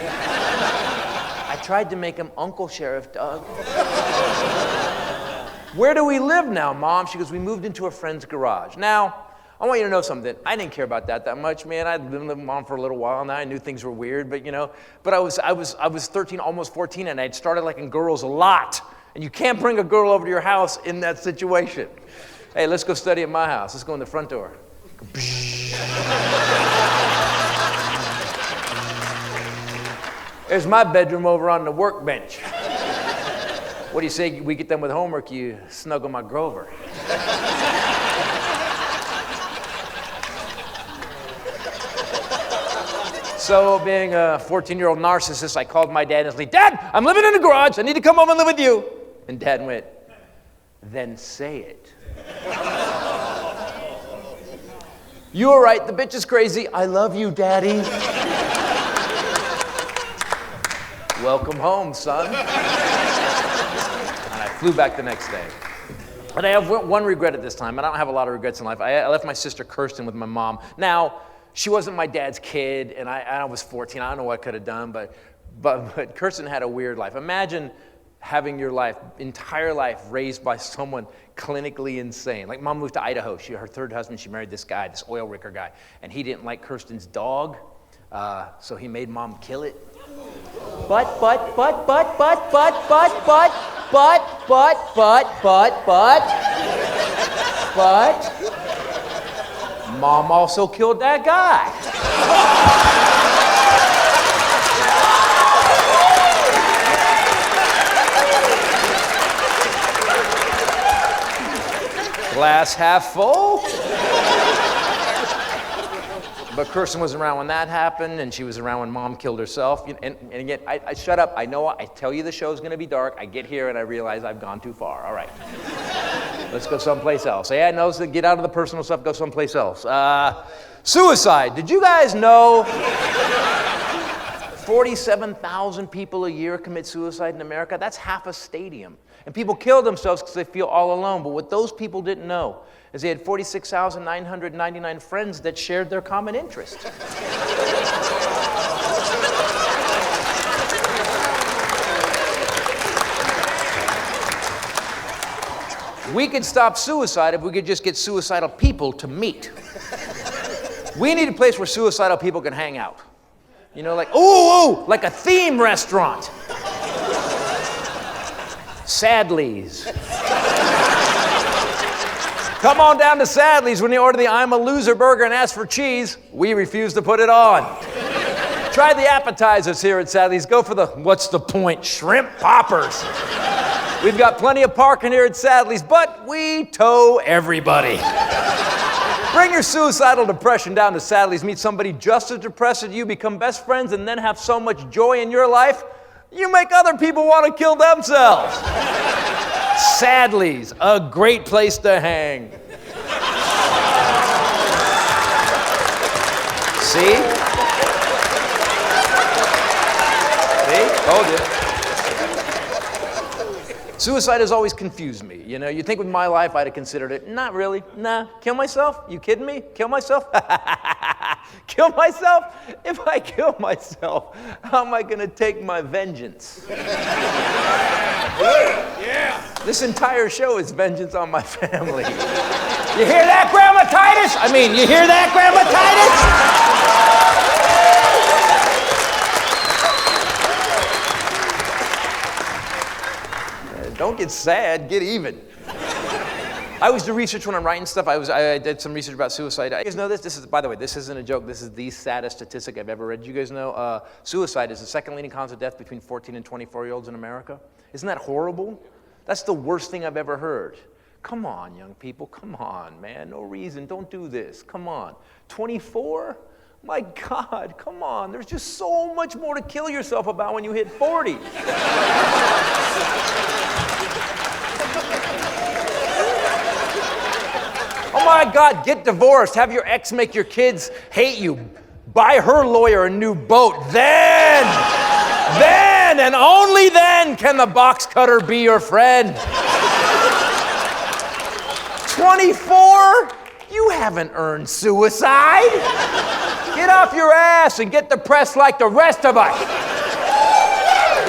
I tried to make him Uncle Sheriff Doug. Where do we live now, Mom? She goes, we moved into a friend's garage. Now, I want you to know something. I didn't care about that much, man. I'd been with Mom for a little while now. I knew things were weird, but I was 13, almost 14, and I'd started liking girls a lot. And you can't bring a girl over to your house in that situation. Hey, let's go study at my house. Let's go in the front door. There's my bedroom over on the workbench. What do you say we get done with homework, you snuggle my Grover? So being a 14-year-old narcissist, I called my dad and was like, Dad, I'm living in the garage. I need to come home and live with you. And Dad went, then say it. You were right, the bitch is crazy. I love you, Daddy. Welcome home, son. And I flew back the next day. But I have one regret at this time, and I don't have a lot of regrets in life. I left my sister Kirsten with my mom. Now, she wasn't my dad's kid, and I was 14. I don't know what I could have done, but Kirsten had a weird life. Imagine having your entire life raised by someone clinically insane. Like Mom moved to Idaho. Her third husband, she married this guy, this oil rigger guy, and he didn't like Kirsten's dog, so he made Mom kill it. But, Mom also killed that guy. Glass half full. But Kirsten was around when that happened, and she was around when Mom killed herself. And again, I shut up. I know I tell you the show's going to be dark. I get here and I realize I've gone too far. All right. Let's go someplace else. Yeah, no, so get out of the personal stuff, go someplace else. Suicide. Did you guys know 47,000 people a year commit suicide in America? That's half a stadium. And people kill themselves because they feel all alone. But what those people didn't know is they had 46,999 friends that shared their common interest. We could stop suicide if we could just get suicidal people to meet. We need a place where suicidal people can hang out. You know, like, ooh, like a theme restaurant. Sadly's. Come on down to Sadly's when you order the I'm a Loser burger and ask for cheese. We refuse to put it on. Try the appetizers here at Sadly's. Go for the, what's the point, shrimp poppers. We've got plenty of parking here at Sadly's, but we tow everybody. Bring your suicidal depression down to Sadly's. Meet somebody just as depressed as you, become best friends, and then have so much joy in your life, you make other people want to kill themselves. Sadly's, a great place to hang. See? See? Told you. Suicide has always confused me. You know, you think with my life I'd have considered it. Not really. Nah. Kill myself? You kidding me? Kill myself? Kill myself? If I kill myself, how am I going to take my vengeance? Yeah. This entire show is vengeance on my family. You hear that, Grandma Titus? I mean, you hear that, Grandma Titus? Don't get sad, get even. I always do research when I'm writing stuff. I did some research about suicide. You guys know this? This is, by the way, this isn't a joke. This is the saddest statistic I've ever read. You guys know suicide is the second leading cause of death between 14 and 24-year-olds in America? Isn't that horrible? That's the worst thing I've ever heard. Come on, young people. Come on, man. No reason. Don't do this. Come on. 24? My God, come on. There's just so much more to kill yourself about when you hit 40. Oh my God, get divorced. Have your ex make your kids hate you. Buy her lawyer a new boat. Then, and only then can the box cutter be your friend. 24? You haven't earned suicide. Get off your ass and get depressed like the rest of us.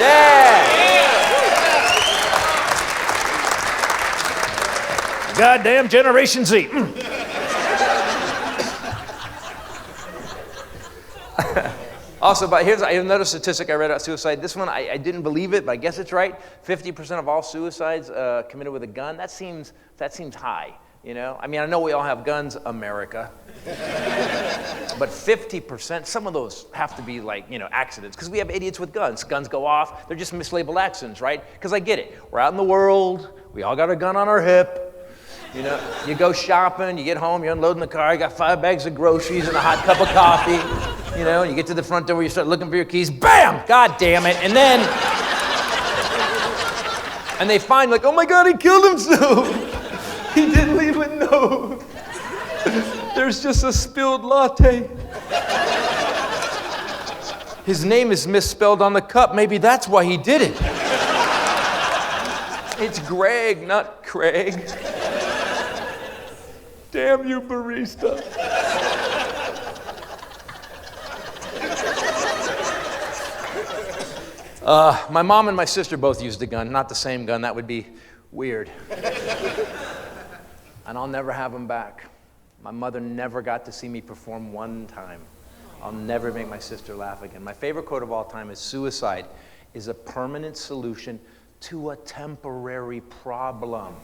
Yeah. Goddamn Generation Z. Also, but here's another statistic I read about suicide. This one, I didn't believe it, but I guess it's right. 50% of all suicides committed with a gun. That seems high, you know? I mean, I know we all have guns, America. But 50%, some of those have to be like, you know, accidents. Because we have idiots with guns. Guns go off, they're just mislabeled accidents, right? Because I get it. We're out in the world, we all got a gun on our hip. You know, you go shopping, you get home, you're unloading the car, you got 5 bags of groceries and a hot cup of coffee. You know, you get to the front door, you start looking for your keys, bam! God damn it. And then, and they find like, oh my God, he killed himself. He didn't leave a note. There's just a spilled latte. His name is misspelled on the cup. Maybe that's why he did it. It's Greg, not Craig. Damn you, barista. My mom and my sister both used a gun, not the same gun. That would be weird. And I'll never have them back. My mother never got to see me perform one time. I'll never make my sister laugh again. My favorite quote of all time is, suicide is a permanent solution to a temporary problem.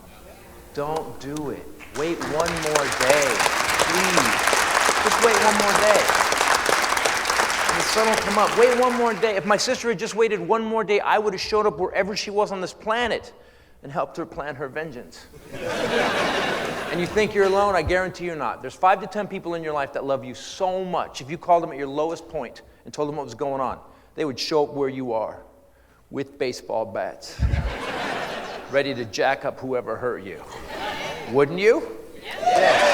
Don't do it. Wait one more day, please. Just wait one more day. And the sun will come up. Wait one more day. If my sister had just waited one more day, I would have showed up wherever she was on this planet and helped her plan her vengeance. And you think you're alone? I guarantee you're not. There's 5 to 10 people in your life that love you so much. If you called them at your lowest point and told them what was going on, they would show up where you are with baseball bats, ready to jack up whoever hurt you. Wouldn't you? Yeah.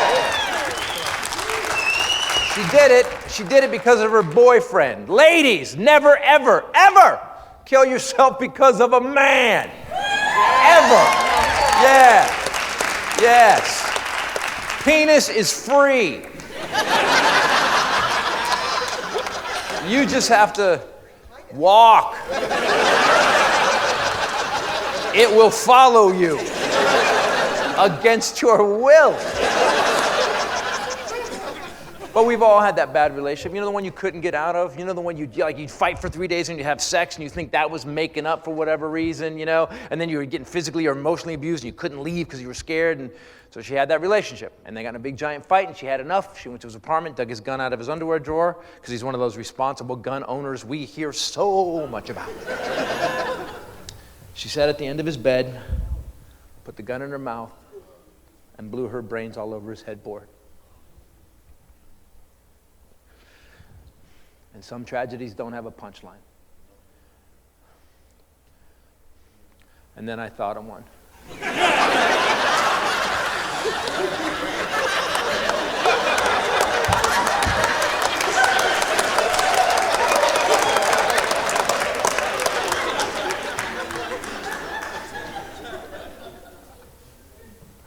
She did it because of her boyfriend. Ladies, never, ever, ever kill yourself because of a man. Ever. Yeah. Yes. Penis is free. You just have to walk. It will follow you against your will. But we've all had that bad relationship. You know the one you couldn't get out of? You know the one you'd fight for 3 days and you'd have sex and you think that was making up for whatever reason, you know? And then you were getting physically or emotionally abused and you couldn't leave because you were scared. And so she had that relationship. And they got in a big giant fight and she had enough. She went to his apartment, dug his gun out of his underwear drawer because he's one of those responsible gun owners we hear so much about. She sat at the end of his bed, put the gun in her mouth, and blew her brains all over his headboard. And some tragedies don't have a punchline. And then I thought of one.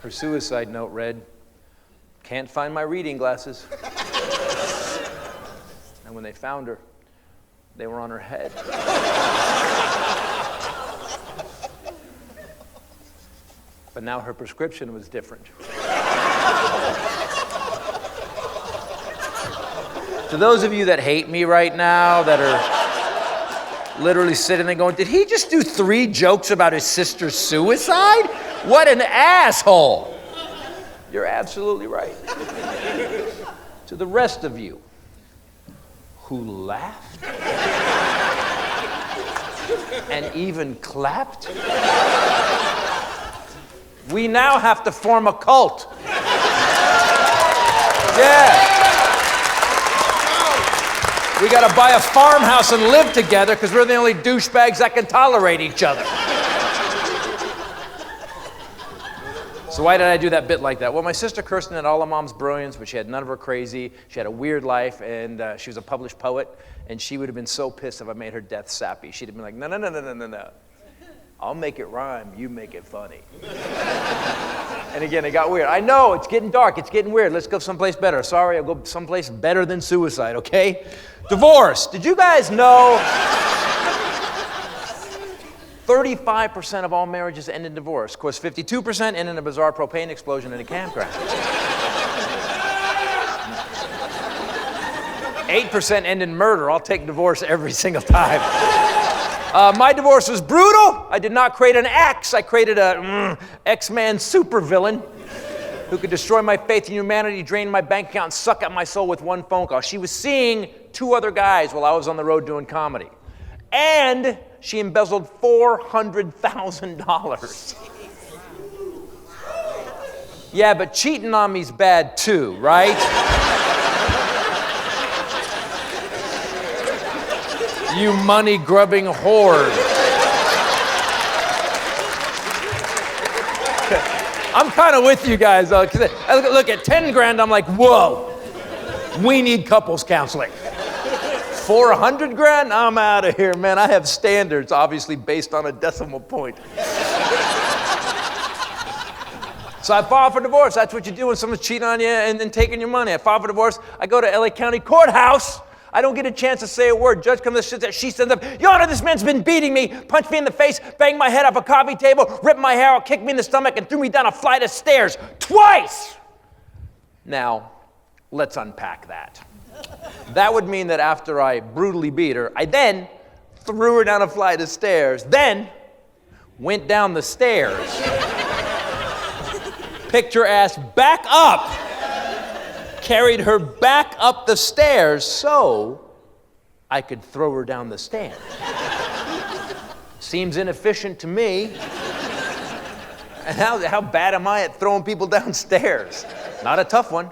Her suicide note read, "Can't find my reading glasses." And when they found her, they were on her head. But now her prescription was different. To those of you that hate me right now, that are literally sitting there going, did he just do 3 jokes about his sister's suicide? What an asshole! You're absolutely right. To the rest of you who laughed and even clapped, we now have to form a cult. Yeah. We got to buy a farmhouse and live together because we're the only douchebags that can tolerate each other. So why did I do that bit like that? Well, my sister Kirsten had all of Mom's brilliance, but she had none of her crazy. She had a weird life, and she was a published poet, and she would have been so pissed if I made her death sappy. She'd have been like, no. I'll make it rhyme, you make it funny. And again, it got weird. I know, it's getting dark, it's getting weird. Let's go someplace better. Sorry, I'll go someplace better than suicide, okay? Divorce. Did you guys know 35% of all marriages end in divorce? Of course, 52% end in a bizarre propane explosion in a campground. 8% end in murder. I'll take divorce every single time. My divorce was brutal. I did not create an X. I created a X-Man supervillain who could destroy my faith in humanity, drain my bank account, and suck out my soul with one phone call. She was seeing 2 other guys while I was on the road doing comedy. And she embezzled $400,000. Yeah, but cheating on me's bad too, right? You money-grubbing whore. I'm kind of with you guys, though. Look, at 10 grand, I'm like, whoa, we need couples counseling. 400 grand? I'm out of here, man. I have standards, obviously based on a decimal point. So I filed for divorce. That's what you do when someone's cheating on you and then taking your money. I filed for divorce. I go to LA County Courthouse. I don't get a chance to say a word. Judge comes to she stands up. Your Honor, this man's been beating me, punched me in the face, banged my head off a coffee table, ripped my hair out, kicked me in the stomach, and threw me down a flight of stairs twice. Now, let's unpack that. That would mean that after I brutally beat her, I then threw her down a flight of stairs, then went down the stairs, picked her ass back up, carried her back up the stairs so I could throw her down the stairs. Seems inefficient to me. And how bad am I at throwing people downstairs? Not a tough one.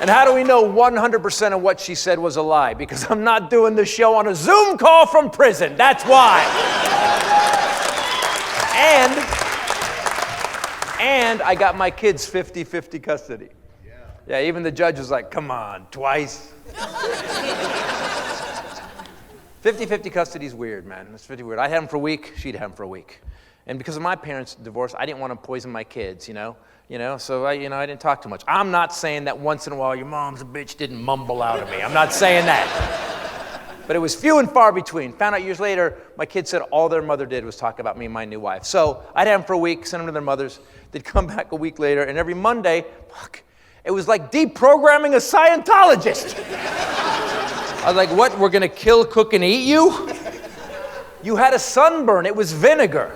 And how do we know 100% of what she said was a lie? Because I'm not doing the show on a Zoom call from prison. That's why. And I got my kids 50-50 custody. Yeah, even the judge was like, come on, twice. 50-50 custody is weird, man. It's pretty weird. I'd have him for a week, she'd have him for a week. And because of my parents' divorce, I didn't want to poison my kids, so I didn't talk too much. I'm not saying that once in a while your mom's a bitch didn't mumble out of me. I'm not saying that. But it was few and far between. Found out years later, my kids said all their mother did was talk about me and my new wife. So I'd have them for a week, send them to their mothers. They'd come back a week later, and every Monday, it was like deprogramming a Scientologist. I was like, what, we're gonna kill, cook, and eat you? You had a sunburn, it was vinegar.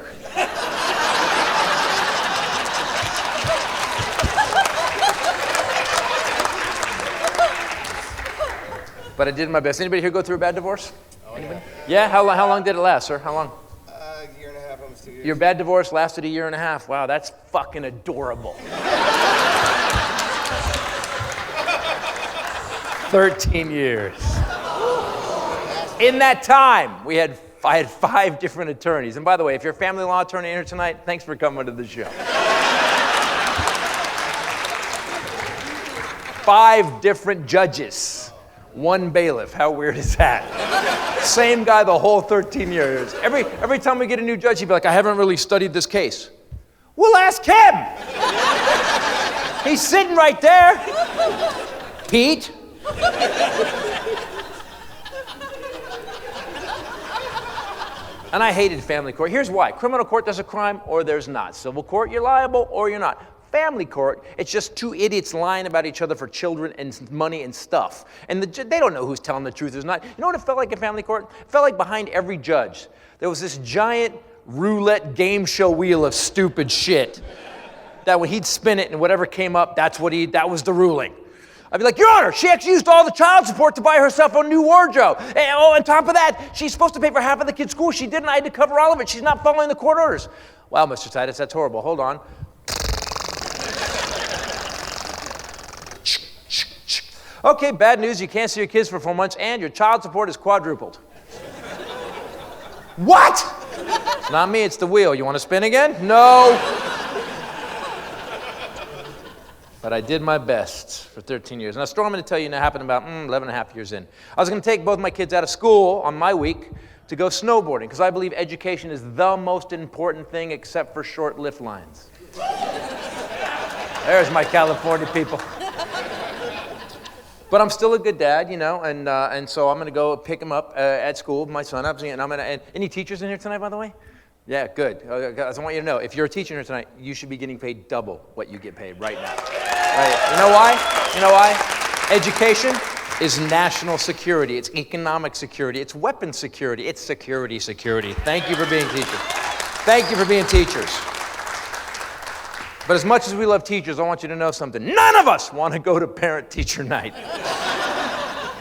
But I did my best. Anybody here go through a bad divorce? Oh, yeah. Yeah? How long did it last, sir? How long? A year and a half, almost 2 years. Your bad divorce lasted a year and a half. Wow, that's fucking adorable. 13 years. In that time, I had 5 different attorneys. And by the way, if you're a family law attorney here tonight, thanks for coming to the show. 5 different judges. 1 bailiff. How weird is that? Same guy the whole 13 years. Every time we get a new judge, he'd be like, I haven't really studied this case. We'll ask him. He's sitting right there. Pete. And I hated family court. Here's why. Criminal court, there's a crime or there's not. Civil court, you're liable or you're not. Family court, it's just 2 idiots lying about each other for children and money and stuff. And they don't know who's telling the truth, who's not. You know what it felt like in family court? It felt like behind every judge, there was this giant roulette game show wheel of stupid shit. That when he'd spin it and whatever came up, that was the ruling. I'd be like, Your Honor, she actually used all the child support to buy herself a new wardrobe. And on top of that, she's supposed to pay for half of the kid's school. She didn't. I had to cover all of it. She's not following the court orders. Wow, Mr. Titus, that's horrible. Hold on. Okay, bad news. You can't see your kids for 4 months, and your child support is quadrupled. What? It's not me. It's the wheel. You want to spin again? No. But I did my best for 13 years. And a story I'm going to tell you now happened about 11 and a half years in. I was going to take both my kids out of school on my week to go snowboarding because I believe education is the most important thing except for short lift lines. There's my California people. But I'm still a good dad, and so I'm going to go pick him up at school, my son. And any teachers in here tonight, by the way? Yeah, good. I want you to know, if you're a teacher here tonight, you should be getting paid double what you get paid right now. Right. You know why? You know why? Education is national security. It's economic security. It's weapons security. It's security. Thank you for being teachers. Thank you for being teachers. But as much as we love teachers, I want you to know something. None of us want to go to parent-teacher night.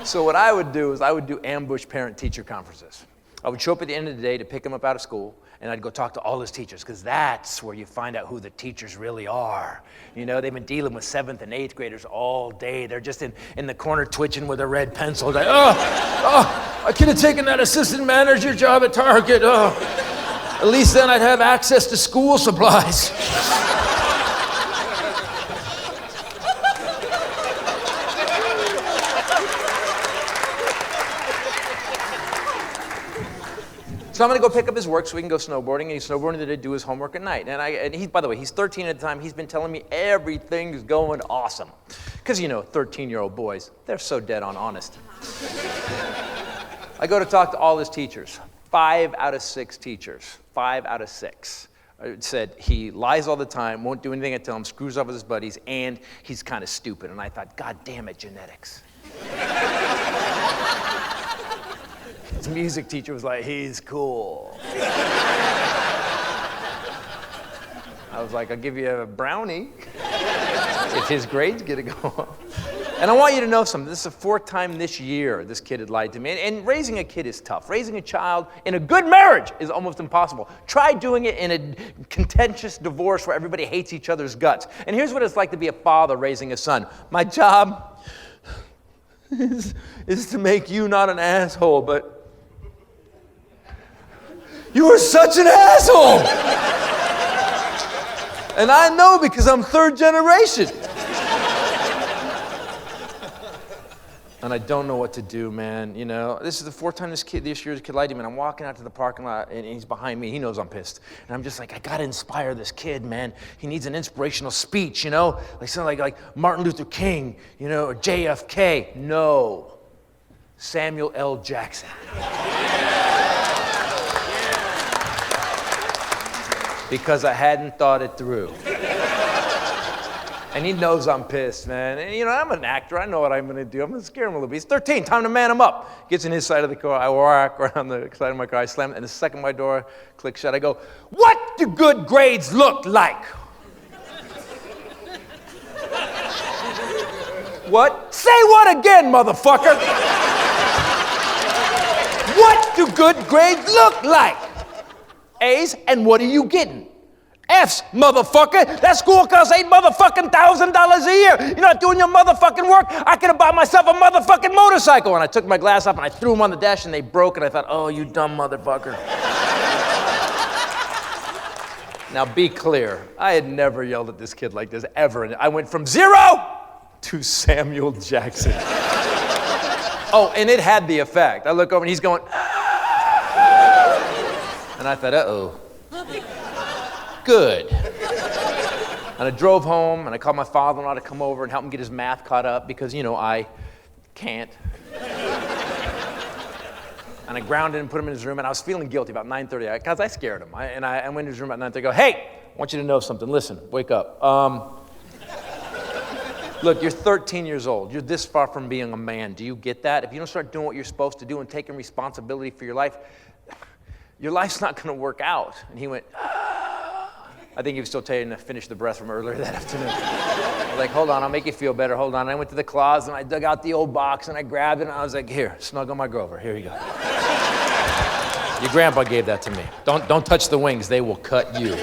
So what I would do is I would do ambush parent-teacher conferences. I would show up at the end of the day to pick him up out of school, and I'd go talk to all his teachers, because that's where you find out who the teachers really are. They've been dealing with 7th and 8th graders all day. They're just in the corner twitching with a red pencil. Like, I could have taken that assistant manager job at Target. At least then I'd have access to school supplies. So I'm going to go pick up his work so we can go snowboarding, and he's snowboarding to do his homework at night. And he, by the way, he's 13 at the time. He's been telling me everything's going awesome. Because, 13-year-old boys, they're so dead on honest. I go to talk to all his teachers. 5 out of 6 teachers. 5 out of 6. Said he lies all the time, won't do anything I tell him, screws up with his buddies, and he's kind of stupid. And I thought, God damn it, genetics. His music teacher was like, he's cool. I was like, I'll give you a brownie if his grades get to go up. And I want you to know something. This is the 4th time this year this kid had lied to me. And raising a kid is tough. Raising a child in a good marriage is almost impossible. Try doing it in a contentious divorce where everybody hates each other's guts. And here's what it's like to be a father raising a son. My job is to make you not an asshole, but you are such an asshole! And I know because I'm third generation. And I don't know what to do, man. You know, this is the fourth time this year's kid lied to me. And I'm walking out to the parking lot, and he's behind me. He knows I'm pissed. And I'm just like, I gotta inspire this kid, man. He needs an inspirational speech, you know, like something like Martin Luther King, you know, or JFK. No, Samuel L. Jackson. Because I hadn't thought it through. And he knows I'm pissed, man. And, you know, I'm an actor. I know what I'm going to do. I'm going to scare him a little bit. He's 13. Time to man him up. Gets in his side of the car. I walk around the side of my car. I slam it. And the second my door clicks shut, I go, what do good grades look like? What? Say what again, motherfucker? What do good grades look like? A's, and what are you getting? F's, motherfucker. That school costs $8,000 a year. You're not doing your motherfucking work. I could have bought myself a motherfucking motorcycle. And I took my glass off and I threw them on the dash and they broke. And I thought, oh, you dumb motherfucker. Now be clear. I had never yelled at this kid like this ever. And I went from 0 to Samuel Jackson. Oh, and it had the effect. I look over and he's going, and I thought, uh-oh. Good. And I drove home, and I called my father-in-law to come over and help him get his math caught up because, you know, I can't. And I grounded him, put him in his room, and I was feeling guilty about 9:30 because I scared him. I went in his room at 9:30 and go, hey, I want you to know something. Listen, wake up. Look, you're 13 years old. You're this far from being a man. Do you get that? If you don't start doing what you're supposed to do and taking responsibility for your life's not going to work out. And he went, I think he was still trying to finish the breath from earlier that afternoon. I was like, hold on, I'll make you feel better. Hold on. And I went to the closet and I dug out the old box and I grabbed it and I was like, here, snuggle my Grover. Here you go. Your grandpa gave that to me. Don't touch the wings. They will cut you.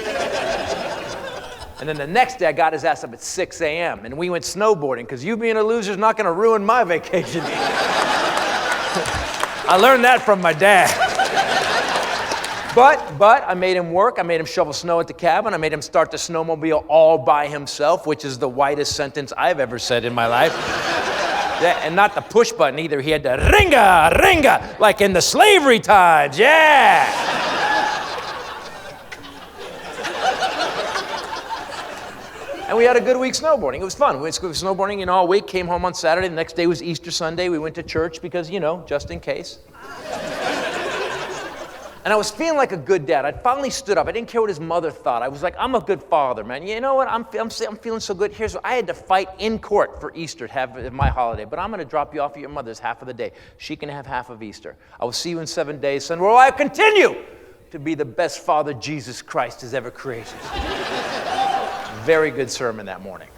And then the next day I got his ass up at 6 a.m. and we went snowboarding because you being a loser is not going to ruin my vacation. I learned that from my dad. But I made him work. I made him shovel snow at the cabin. I made him start the snowmobile all by himself, which is the whitest sentence I've ever said in my life. Yeah, and not the push button either. He had the ringa, ringa, like in the slavery times. Yeah. And we had a good week snowboarding. It was fun. We went snowboarding, you know, all week. Came home on Saturday. The next day was Easter Sunday. We went to church because, you know, just in case. And I was feeling like a good dad. I finally stood up. I didn't care what his mother thought. I was like, I'm a good father, man. You know what? I'm feeling so good. Here's what I had to fight in court for Easter to have my holiday. But I'm going to drop you off at your mother's half of the day. She can have half of Easter. I will see you in 7 days, son. Well, I continue to be the best father Jesus Christ has ever created. Very good sermon that morning.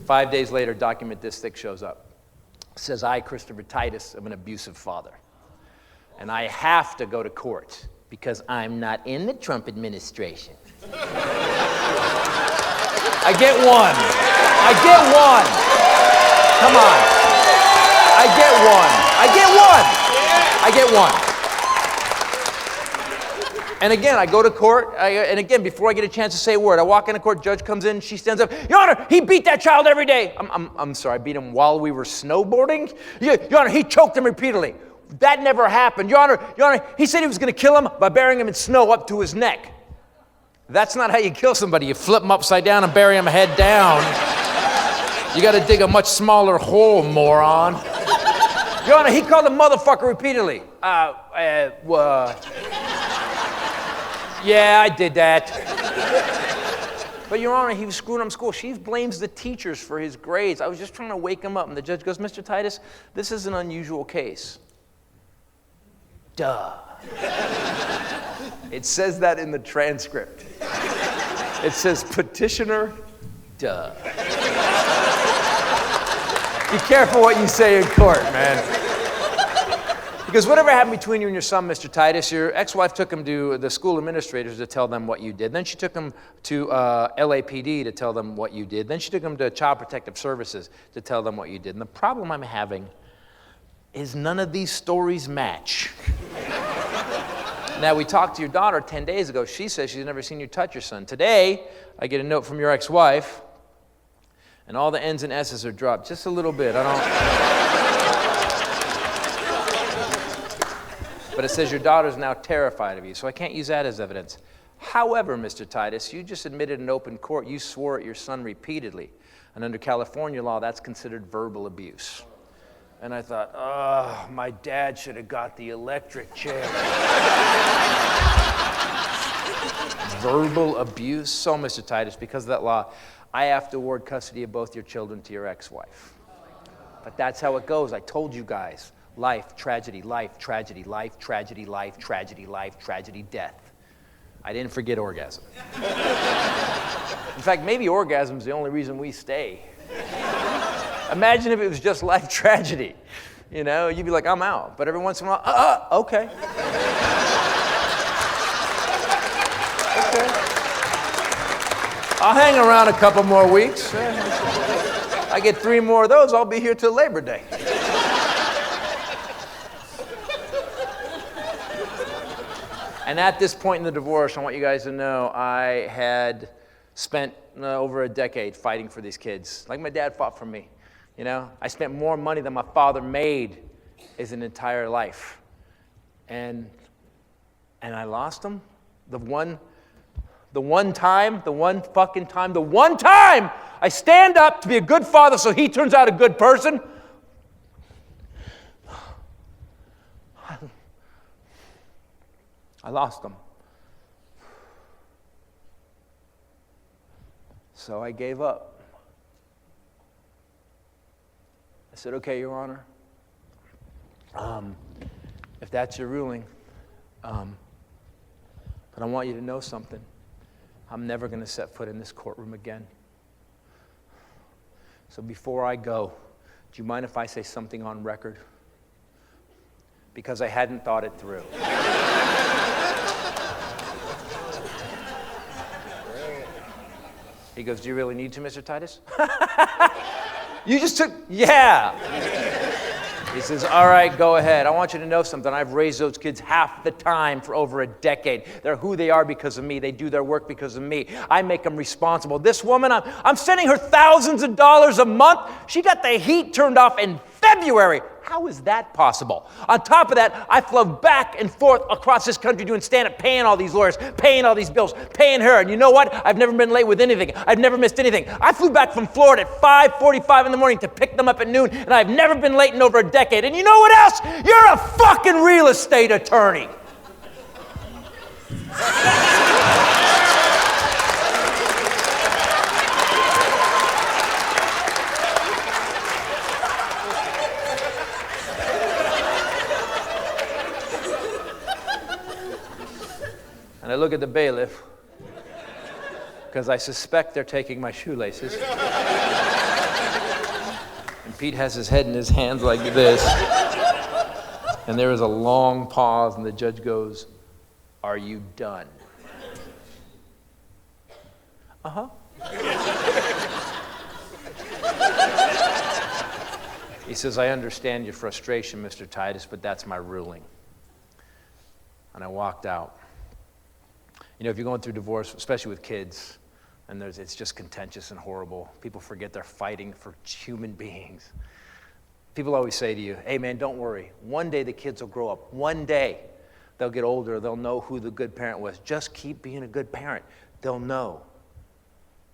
5 days later, document this thick shows up. It says, I, Christopher Titus, am an abusive father. And I have to go to court because I'm not in the Trump administration. I get one. I get one. Come on. I get one. I get one. I get one. And again, I go to court, and again, before I get a chance to say a word, I walk into court, judge comes in, she stands up, Your Honor, he beat that child every day. I'm sorry, I beat him while we were snowboarding? Your Honor, he choked him repeatedly. That never happened. Your Honor, he said he was going to kill him by burying him in snow up to his neck. That's not how you kill somebody. You flip him upside down and bury him head down. You got to dig a much smaller hole, moron. Your Honor, he called him motherfucker repeatedly. Yeah, I did that. But Your Honor, he was screwing up school. She blames the teachers for his grades. I was just trying to wake him up. And the judge goes, Mr. Titus, this is an unusual case. Duh. It says that in the transcript. It says petitioner, duh. Be careful what you say in court, man. Because whatever happened between you and your son, Mr. Titus, your ex-wife took him to the school administrators to tell them what you did. Then she took him to LAPD to tell them what you did. Then she took him to Child Protective Services to tell them what you did. And the problem I'm having is none of these stories match. Now, we talked to your daughter 10 days ago. She says she's never seen you touch your son. Today, I get a note from your ex-wife, and all the N's and S's are dropped just a little bit. But it says your daughter's now terrified of you, so I can't use that as evidence. However, Mr. Titus, you just admitted in open court you swore at your son repeatedly. And under California law, that's considered verbal abuse. And I thought, oh, my dad should have got the electric chair. Verbal abuse? So, Mr. Titus, because of that law, I have to award custody of both your children to your ex-wife. But that's how it goes. I told you guys. Life, tragedy, life, tragedy, life, tragedy, life, tragedy, life, tragedy, death. I didn't forget orgasm. In fact, maybe orgasm's the only reason we stay. Imagine if it was just life tragedy. You know, you'd be like, I'm out. But every once in a while, okay. Okay. I'll hang around a couple more weeks. I get 3 more of those, I'll be here till Labor Day. And at this point in the divorce, I want you guys to know I had spent over a decade fighting for these kids, like my dad fought for me. You know, I spent more money than my father made his entire life. And I lost them. The one time I stand up to be a good father so he turns out a good person. I lost them. So I gave up. I said, okay, Your Honor, if that's your ruling, but I want you to know something. I'm never going to set foot in this courtroom again. So before I go, do you mind if I say something on record? Because I hadn't thought it through. He goes, do you really need to, Mr. Titus? You just took, yeah. He says, all right, go ahead. I want you to know something. I've raised those kids half the time for over a decade. They're who they are because of me. They do their work because of me. I make them responsible. This woman, I'm sending her thousands of dollars a month. She got the heat turned off in February. How is that possible? On top of that, I flew back and forth across this country doing stand-up, paying all these lawyers, paying all these bills, paying her. And you know what? I've never been late with anything. I've never missed anything. I flew back from Florida at 5:45 in the morning to pick them up at noon, and I've never been late in over a decade. And you know what else? You're a fucking real estate attorney. And I look at the bailiff, because I suspect they're taking my shoelaces. And Pete has his head in his hands like this. And there is a long pause, and the judge goes, are you done? Uh-huh. He says, I understand your frustration, Mr. Titus, but that's my ruling. And I walked out. You know, if you're going through divorce, especially with kids, and it's just contentious and horrible, people forget they're fighting for human beings. People always say to you, hey man, don't worry. One day the kids will grow up. One day they'll get older. They'll know who the good parent was. Just keep being a good parent. They'll know.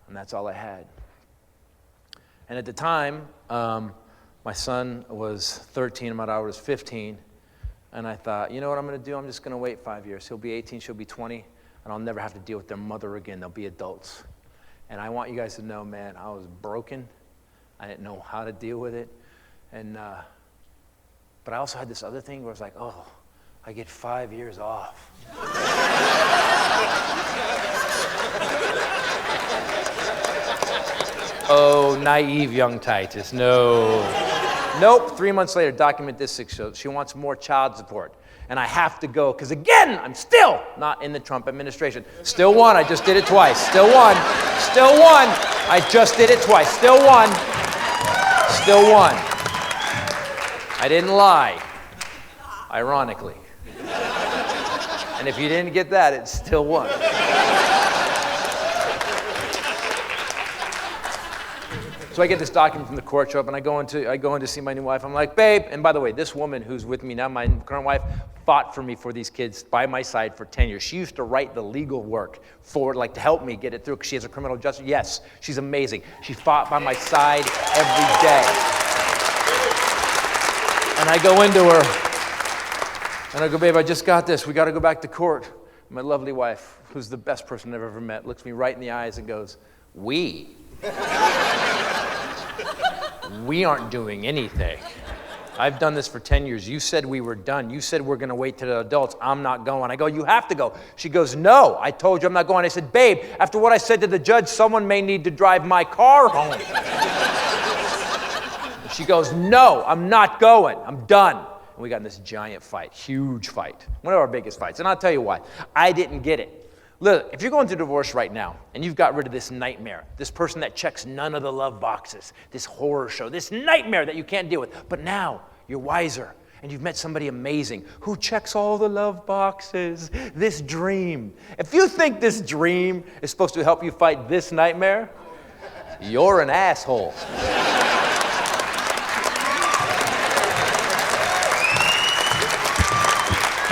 And that's all I had. And at the time, my son was 13, my daughter was 15. And I thought, you know what I'm going to do? I'm just going to wait 5 years. He'll be 18, she'll be 20. And I'll never have to deal with their mother again. They'll be adults. And I want you guys to know, man, I was broken. I didn't know how to deal with it. And but I also had this other thing where I was like, oh, I get 5 years off. Oh, naive young Titus, no. Nope, 3 months later, document this 6 shows. She wants more child support. And I have to go, because again, I'm still not in the Trump administration. Still won, I just did it twice. Still won, I just did it twice. Still won. I didn't lie, ironically. And if you didn't get that, it still won. So I get this document from the court, show up, and I go in to see my new wife. I'm like, babe, and by the way, this woman who's with me now, my current wife, fought for me for these kids by my side for 10 years. She used to write the legal work for, like, to help me get it through, because she has a criminal justice. Yes, she's amazing. She fought by my side every day. And I go into her, and I go, babe, I just got this. We got to go back to court. My lovely wife, who's the best person I've ever met, looks me right in the eyes and goes, we aren't doing anything. I've done this for 10 years. You said we were done. You said we're going to wait till the adults. I'm not going. I go, you have to go. She goes, no, I told you I'm not going. I said, babe, after what I said to the judge, someone may need to drive my car home. She goes, no, I'm not going. I'm done. And we got in this giant fight, huge fight, one of our biggest fights. And I'll tell you why. I didn't get it. Look, if you're going through divorce right now and you've got rid of this nightmare, this person that checks none of the love boxes, this horror show, this nightmare that you can't deal with, but now you're wiser and you've met somebody amazing who checks all the love boxes, this dream. If you think this dream is supposed to help you fight this nightmare, you're an asshole.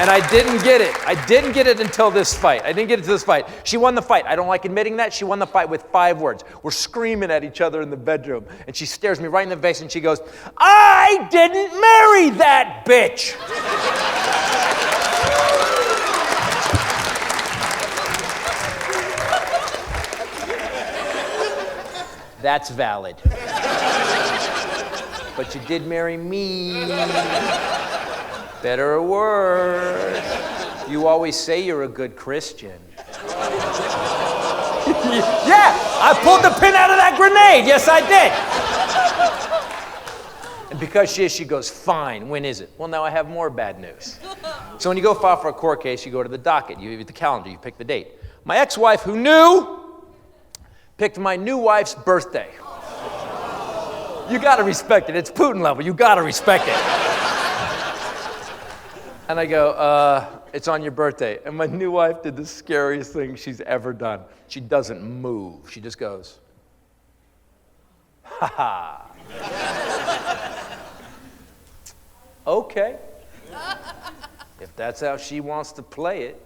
And I didn't get it. I didn't get it until this fight. I didn't get it until this fight. She won the fight. I don't like admitting that. She won the fight with 5 words. We're screaming at each other in the bedroom. And she stares me right in the face and she goes, I didn't marry that bitch. That's valid. But you did marry me. Better or worse, you always say you're a good Christian. Yeah, I pulled the pin out of that grenade. Yes, I did. And because she goes, fine, when is it? Well, now I have more bad news. So when you go file for a court case, you go to the docket, you get the calendar, you pick the date. My ex-wife, who knew, picked my new wife's birthday. You gotta respect it. It's Putin level. You gotta respect it. And I go, it's on your birthday. And my new wife did the scariest thing she's ever done. She doesn't move. She just goes, ha ha. Okay. If that's how she wants to play it.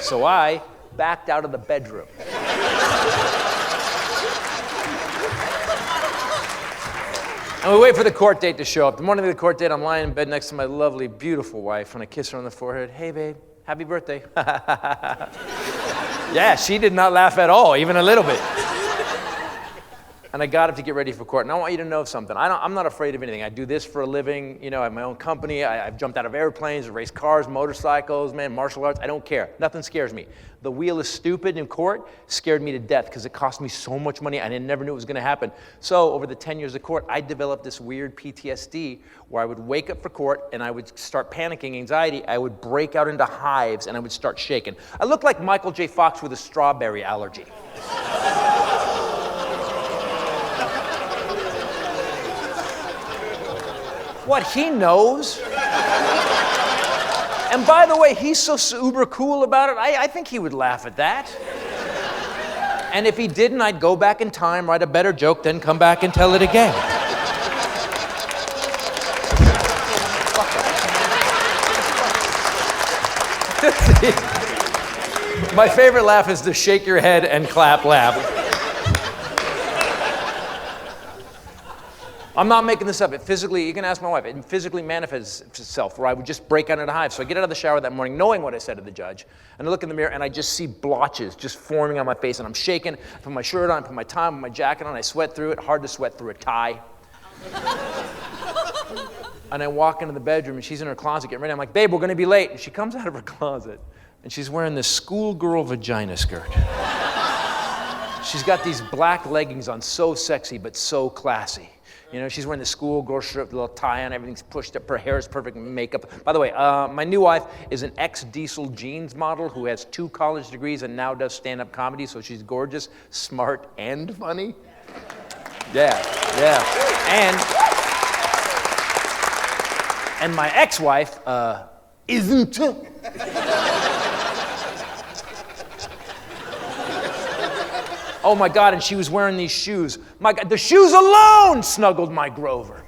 So I backed out of the bedroom. And we wait for the court date to show up. The morning of the court date, I'm lying in bed next to my lovely, beautiful wife, and I kiss her on the forehead. Hey, babe, happy birthday. Yeah, she did not laugh at all, even a little bit. And I got up to get ready for court. And I want you to know something. I'm not afraid of anything. I do this for a living. You know, I have my own company. I've jumped out of airplanes, raced cars, motorcycles, man, martial arts. I don't care. Nothing scares me. The wheel is stupid in court scared me to death because it cost me so much money and I never knew it was going to happen. So over the 10 years of court, I developed this weird PTSD where I would wake up for court and I would start panicking, anxiety. I would break out into hives and I would start shaking. I looked like Michael J. Fox with a strawberry allergy. What, he knows? And by the way, he's so uber cool about it, I think he would laugh at that. And if he didn't, I'd go back in time, write a better joke, then come back and tell it again. My favorite laugh is the shake your head and clap laugh. I'm not making this up. It physically, you can ask my wife, it physically manifests itself where I would just break out into hives. So I get out of the shower that morning knowing what I said to the judge, and I look in the mirror and I just see blotches just forming on my face and I'm shaking. I put my shirt on, I put my tie on, put my jacket on, I sweat through it. Hard to sweat through a tie. And I walk into the bedroom and she's in her closet getting ready. I'm like, babe, we're gonna be late. And she comes out of her closet and she's wearing this schoolgirl vagina skirt. She's got these black leggings on, so sexy but so classy. You know, she's wearing the schoolgirl shirt, the little tie on, everything's pushed up, her hair is perfect, makeup. By the way, my new wife is an ex-Diesel jeans model who has 2 college degrees and now does stand-up comedy, so she's gorgeous, smart, and funny. Yeah. And my ex-wife, isn't. Oh my God, and she was wearing these shoes. My God, the shoes alone snuggled my Grover.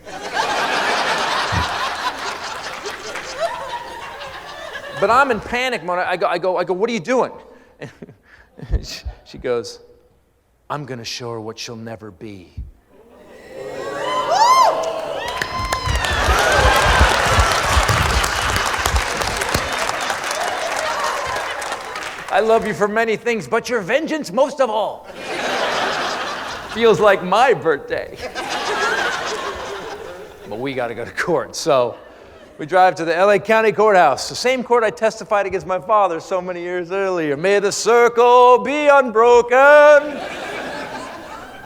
But I'm in panic mode. I go, what are you doing? She goes, I'm gonna show her what she'll never be. I love you for many things, but your vengeance most of all. Feels like my birthday. But we gotta go to court, so we drive to the LA County Courthouse, the same court I testified against my father so many years earlier. May the circle be unbroken.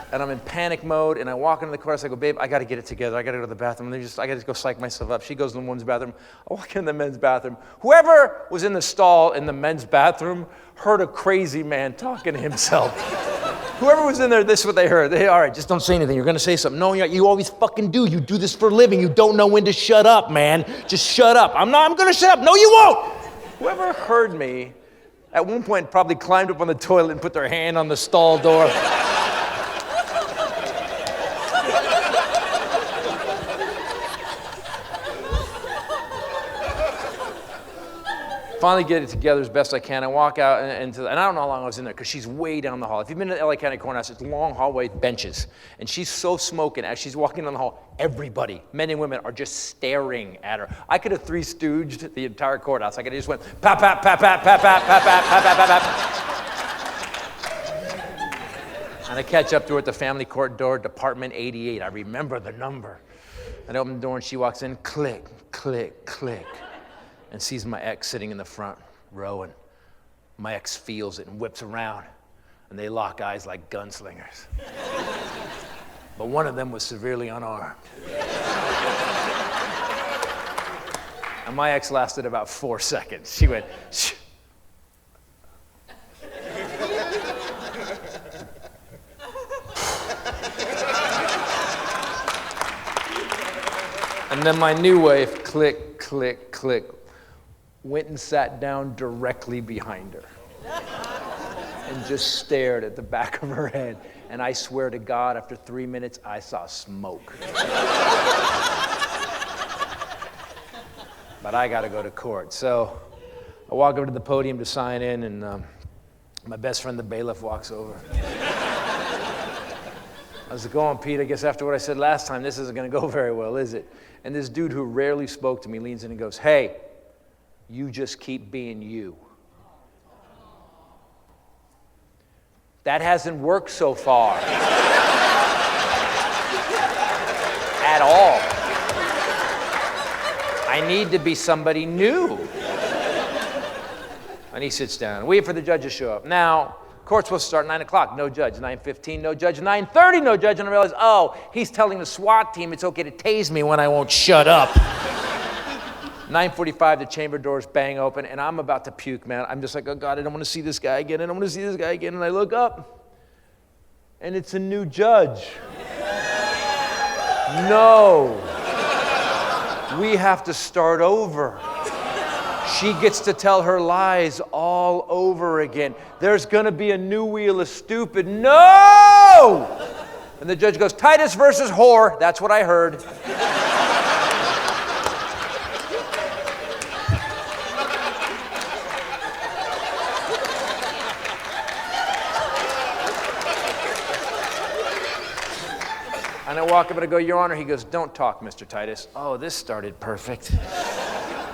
And I'm in panic mode, and I walk into the courthouse, I go, babe, I gotta get it together. I gotta go to the bathroom. I gotta go psych myself up. She goes to the women's bathroom. I walk in the men's bathroom. Whoever was in the stall in the men's bathroom heard a crazy man talking to himself. Whoever was in there, this is what they heard. All right, just don't say anything. You're gonna say something. No, you always fucking do. You do this for a living. You don't know when to shut up, man. Just shut up. I'm gonna shut up. No, you won't. Whoever heard me, at one point probably climbed up on the toilet and put their hand on the stall door. Finally get it together as best I can. I walk out and I don't know how long I was in there because she's way down the hall. If you've been to the LA County Courthouse, it's long hallway benches. And she's so smoking as she's walking down the hall, everybody, men and women, are just staring at her. I could have Three Stooged the entire courthouse. I could have just went, pap, pap, pap, pap, pap, pap, pap, pap, pap, pap, pap. And I catch up to her at the family court door, Department 88. I remember the number. And I open the door and she walks in, click, click, click. And sees my ex sitting in the front row, and my ex feels it and whips around, and they lock eyes like gunslingers. But one of them was severely unarmed. And my ex lasted about 4 seconds. She went, shh. And then my new wife, click, click, click, went and sat down directly behind her and just stared at the back of her head. And I swear to God, after 3 minutes, I saw smoke. But I got to go to court. So I walk over to the podium to sign in, and my best friend, the bailiff, walks over. How's it going, Pete? I guess after what I said last time, this isn't going to go very well, is it? And this dude who rarely spoke to me leans in and goes, hey, you just keep being you. That hasn't worked so far. At all. I need to be somebody new. And he sits down. Wait for the judge to show up. Now, court's supposed to start at 9 o'clock. No judge. 9:15, no judge. 9:30, no judge. And I realize, oh, he's telling the SWAT team it's okay to tase me when I won't shut up. 9:45, the chamber doors bang open, and I'm about to puke, man. I'm just like, oh, God, I don't want to see this guy again. I don't want to see this guy again. And I look up, and it's a new judge. No. We have to start over. She gets to tell her lies all over again. There's going to be a new wheel of stupid. No! And the judge goes, Titus versus whore. That's what I heard. And I walk up and I go, Your Honor. He goes, don't talk, Mr. Titus. Oh, this started perfect.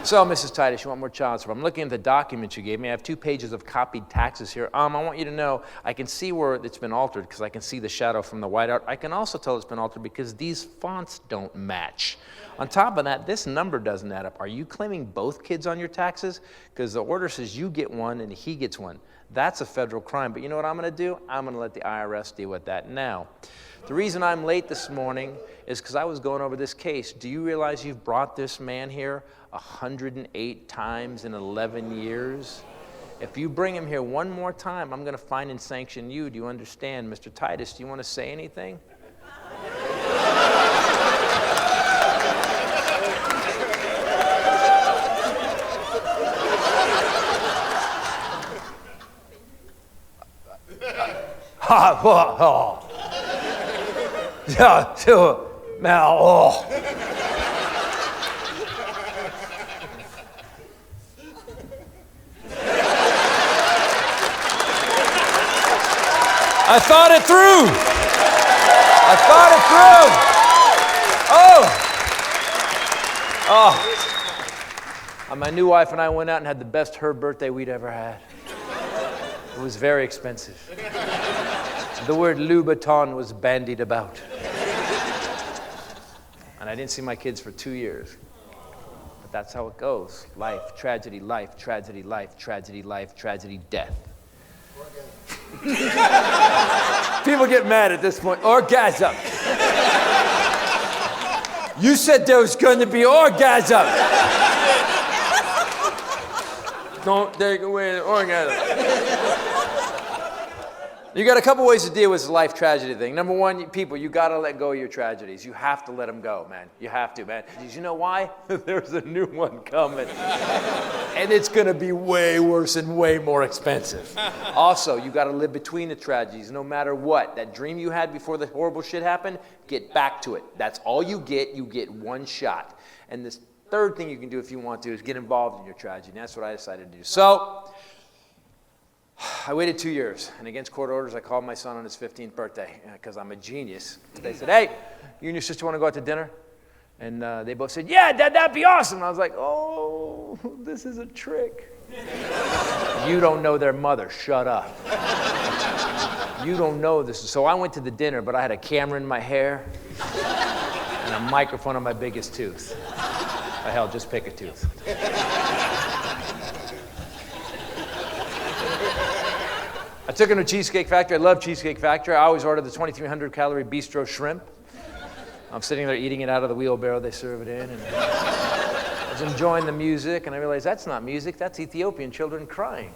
So, Mrs. Titus, you want more child support? I'm looking at the documents you gave me. I have 2 pages of copied taxes here. I want you to know, I can see where it's been altered because I can see the shadow from the whiteout. I can also tell it's been altered because these fonts don't match. On top of that, this number doesn't add up. Are you claiming both kids on your taxes? Because the order says you get one and he gets one. That's a federal crime. But you know what I'm going to do? I'm going to let the IRS deal with that now. The reason I'm late this morning is because I was going over this case. Do you realize you've brought this man here 108 times in 11 years? If you bring him here one more time, I'm going to fine and sanction you. Do you understand? Mr. Titus, do you want to say anything? I thought it through. And my new wife and I went out and had the best her birthday we'd ever had. It was very expensive. The word Louboutin was bandied about. And I didn't see my kids for 2 years. But that's how it goes. Life, tragedy, life, tragedy, life, tragedy, life, tragedy, death. People get mad at this point. Orgasm. You said there was going to be orgasm. Don't take away the orgasm. You got a couple ways to deal with this life tragedy thing. Number one, people, you got to let go of your tragedies. You have to let them go, man. You have to, man. Did you know why? There's a new one coming. And it's going to be way worse and way more expensive. Also, you got to live between the tragedies, no matter what. That dream you had before the horrible shit happened, get back to it. That's all you get. You get one shot. And this third thing you can do if you want to is get involved in your tragedy. And that's what I decided to do. So, I waited 2 years, and against court orders, I called my son on his 15th birthday, because I'm a genius. They said, hey, you and your sister want to go out to dinner? And they both said, yeah, Dad, that'd be awesome. And I was like, oh, this is a trick. You don't know their mother. Shut up. You don't know this. So I went to the dinner, but I had a camera in my hair and a microphone on my biggest tooth. Hell, just pick a tooth. I took him to Cheesecake Factory. I love Cheesecake Factory. I always order the 2,300 calorie bistro shrimp. I'm sitting there eating it out of the wheelbarrow they serve it in. And I was enjoying the music, and I realized that's not music, that's Ethiopian children crying.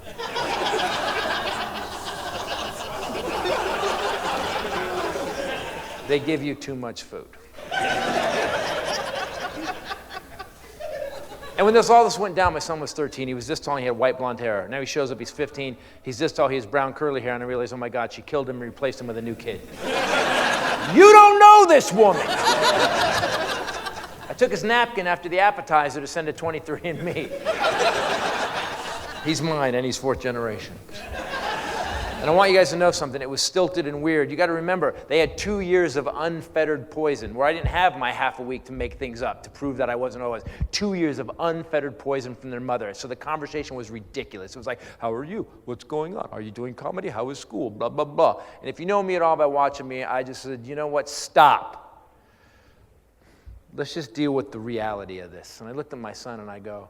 They give you too much food. And when all this went down, my son was 13. He was this tall, and he had white blonde hair. Now he shows up, he's 15. He's this tall, he has brown curly hair, and I realized, oh my God, she killed him and replaced him with a new kid. You don't know this woman. I took his napkin after the appetizer to send a 23andMe. He's mine, and he's fourth generation. And I want you guys to know something. It was stilted and weird. You got to remember, they had 2 years of unfettered poison, where I didn't have my half a week to make things up, to prove that I wasn't always. 2 years of unfettered poison from their mother. So the conversation was ridiculous. It was like, how are you? What's going on? Are you doing comedy? How is school? Blah, blah, blah. And if you know me at all by watching me, I just said, you know what? Stop. Let's just deal with the reality of this. And I looked at my son and I go,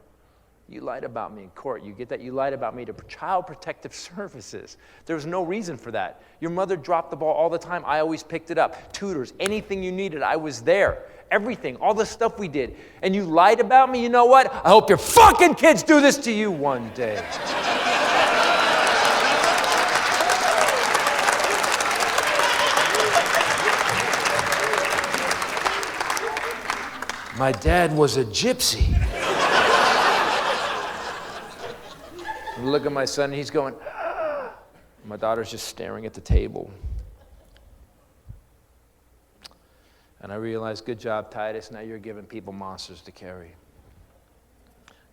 you lied about me in court. You get that? You lied about me to Child Protective Services. There was no reason for that. Your mother dropped the ball all the time. I always picked it up. Tutors, anything you needed, I was there. Everything, all the stuff we did. And you lied about me? You know what? I hope your fucking kids do this to you one day. My dad was a gypsy. Look at my son, and he's going, ah. My daughter's just staring at the table. And I realized, good job, Titus. Now you're giving people monsters to carry.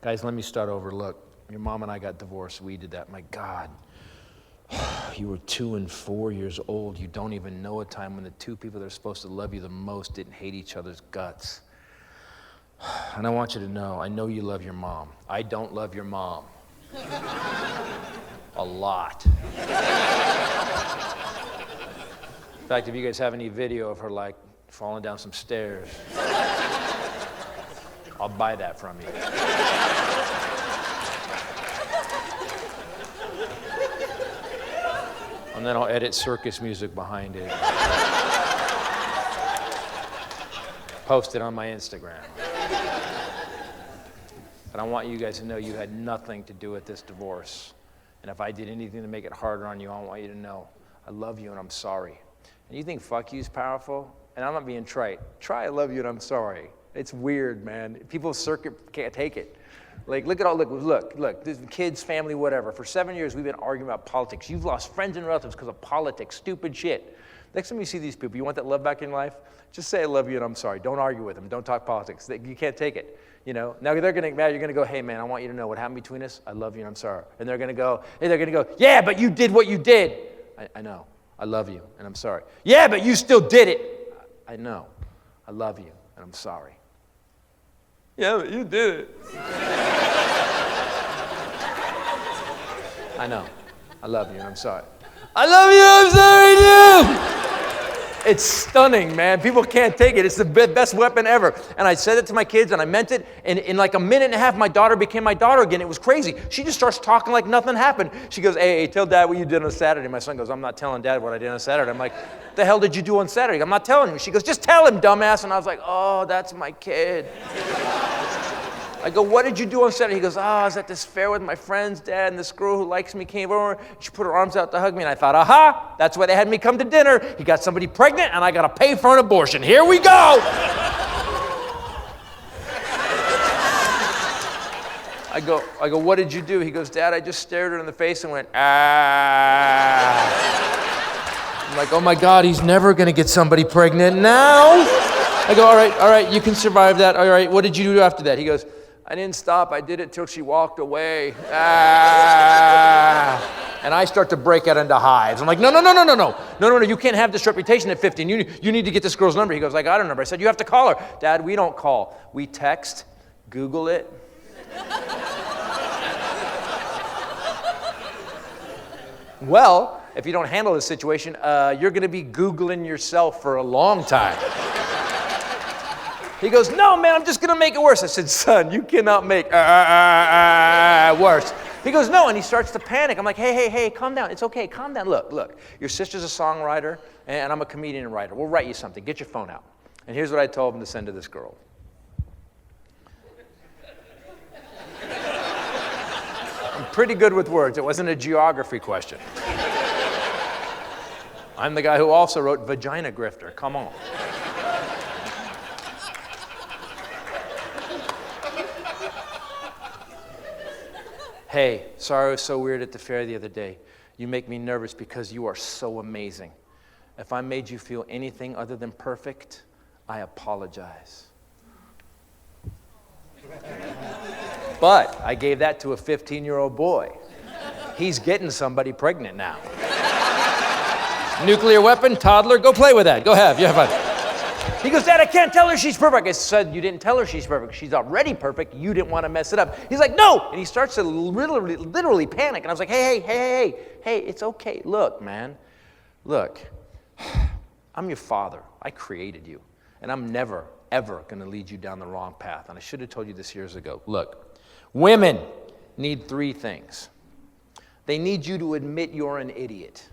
Guys, let me start over. Look, your mom and I got divorced. We did that. My God. You were 2 and 4 years old. You don't even know a time when the two people that are supposed to love you the most didn't hate each other's guts. And I want you to know, I know you love your mom. I don't love your mom. A lot. In fact, if you guys have any video of her like falling down some stairs, I'll buy that from you. And then I'll edit circus music behind it. Post it on my Instagram. But I want you guys to know you had nothing to do with this divorce. And if I did anything to make it harder on you, I want you to know I love you and I'm sorry. And you think fuck you is powerful? And I'm not being trite. Try I love you and I'm sorry. It's weird, man. People's circuit can't take it. Like, look, this kids, family, whatever. For 7 years, we've been arguing about politics. You've lost friends and relatives because of politics, stupid shit. Next time you see these people, you want that love back in life? Just say, I love you and I'm sorry. Don't argue with them. Don't talk politics. You can't take it. You know, now they're going to get mad. You're going to go, hey, man, I want you to know what happened between us. I love you and I'm sorry. And they're going to go, yeah, but you did what you did. I know. I love you and I'm sorry. Yeah, but you still did it. I know. I love you and I'm sorry. Yeah, but you did it. I know. I love you and I'm sorry. I love you, I'm sorry, dude. It's stunning, man. People can't take it. It's the best weapon ever. And I said it to my kids, and I meant it. And in like a minute and a half, my daughter became my daughter again. It was crazy. She just starts talking like nothing happened. She goes, hey, tell Dad what you did on Saturday. My son goes, I'm not telling Dad what I did on Saturday. I'm like, what the hell did you do on Saturday? I'm not telling you. She goes, just tell him, dumbass. And I was like, oh, that's my kid. I go, what did you do on Saturday? He goes, I was at this fair with my friends, Dad, and this girl who likes me came over. She put her arms out to hug me, and I thought, aha, that's why they had me come to dinner. He got somebody pregnant, and I got to pay for an abortion. Here we go. I go, what did you do? He goes, Dad, I just stared her in the face and went, ah. I'm like, oh my God, he's never going to get somebody pregnant now. I go, all right, you can survive that. All right, what did you do after that? He goes, I didn't stop. I did it till she walked away. Ah. And I start to break out into hives. I'm like, no. You can't have this reputation at 15. You need to get this girl's number. He goes, I got her number. I said, you have to call her. Dad, we don't call. We text, Google it. Well, if you don't handle this situation, you're going to be Googling yourself for a long time. He goes, no, man, I'm just going to make it worse. I said, son, you cannot make worse. He goes, no, and he starts to panic. I'm like, hey, calm down. It's okay, calm down. Look, your sister's a songwriter, and I'm a comedian and writer. We'll write you something. Get your phone out. And here's what I told him to send to this girl. I'm pretty good with words. It wasn't a geography question. I'm the guy who also wrote Vagina Grifter. Come on. Hey, sorry I was so weird at the fair the other day. You make me nervous because you are so amazing. If I made you feel anything other than perfect, I apologize. But I gave that to a 15-year-old boy. He's getting somebody pregnant now. Nuclear weapon, toddler, go play with that. Go have, you have fun. He goes, Dad, I can't tell her she's perfect. I said, you didn't tell her she's perfect. She's already perfect. You didn't want to mess it up. He's like, no. And he starts to literally panic. And I was like, hey, it's okay. Look, man, look, I'm your father. I created you. And I'm never, ever going to lead you down the wrong path. And I should have told you this years ago. Look, women need 3 things. They need you to admit you're an idiot.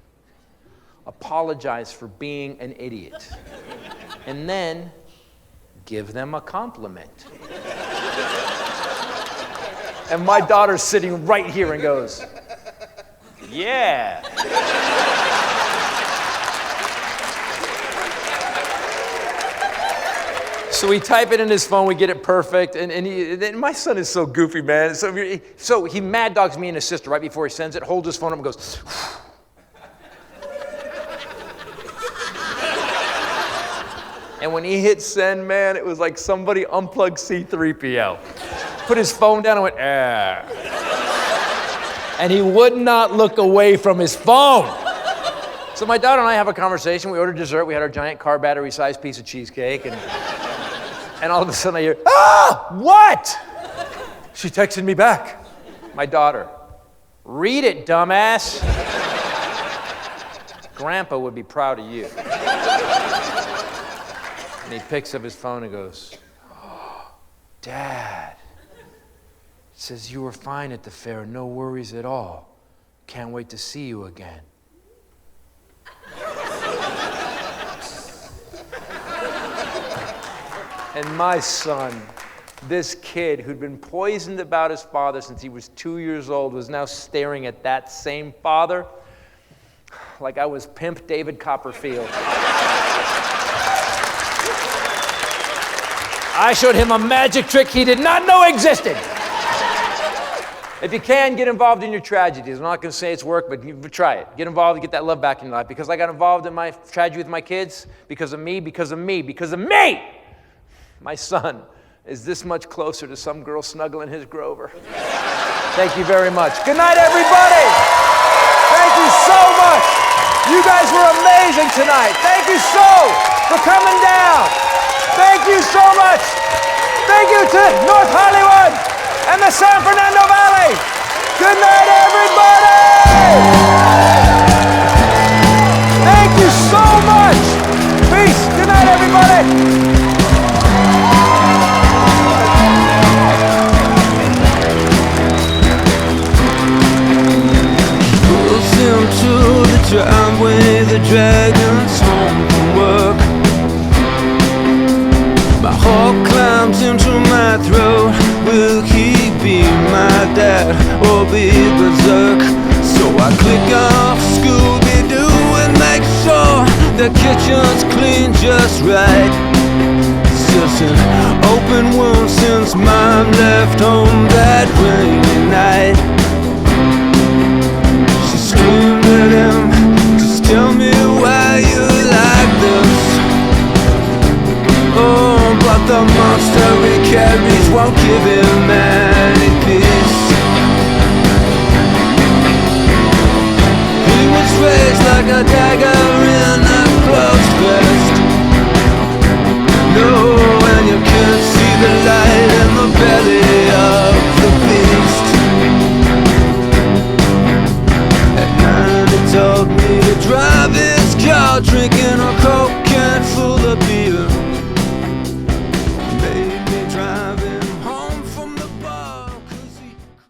Apologize for being an idiot. And then give them a compliment. And my daughter's sitting right here and goes, yeah. So we type it in his phone, we get it perfect, and my son is so goofy, man. So he mad dogs me and his sister right before he sends it, holds his phone up and goes, and when he hit send, man, it was like somebody unplugged C-3PO. Put his phone down and went, ah. And he would not look away from his phone. So my daughter and I have a conversation. We ordered dessert. We had our giant car battery-sized piece of cheesecake. And all of a sudden I hear, what? She texted me back. My daughter, read it, dumbass. Grandpa would be proud of you. And he picks up his phone and goes, Dad, it says you were fine at the fair, no worries at all. Can't wait to see you again. And my son, this kid who'd been poisoned about his father since he was 2 years old, was now staring at that same father like I was Pimp David Copperfield. I showed him a magic trick he did not know existed. If you can, get involved in your tragedies. I'm not going to say it's work, but try it. Get involved and get that love back in your life. Because I got involved in my tragedy with my kids, because of me, because of me, because of me, my son is this much closer to some girl snuggling his Grover. Thank you very much. Good night, everybody. Thank you so much. You guys were amazing tonight. Thank you so for coming down. Thank you so much. Thank you to North Hollywood and the San Fernando Valley. Good night, everybody. Thank you so much. Peace. Good night, everybody. To the driveway, the dragon's home from work. My heart climbs into my throat. Will he be my dad or be berserk? So I click off Scooby-Doo and make sure the kitchen's clean just right. It's just an open wound since Mom left home that rainy night. Screamed at him, just tell me why you like this. Oh, but the monster he carries won't give him any peace. He was raised like a dagger in a closed fist. No, and you can't see the light in the belly of the beast. Told me to drive his car, drinking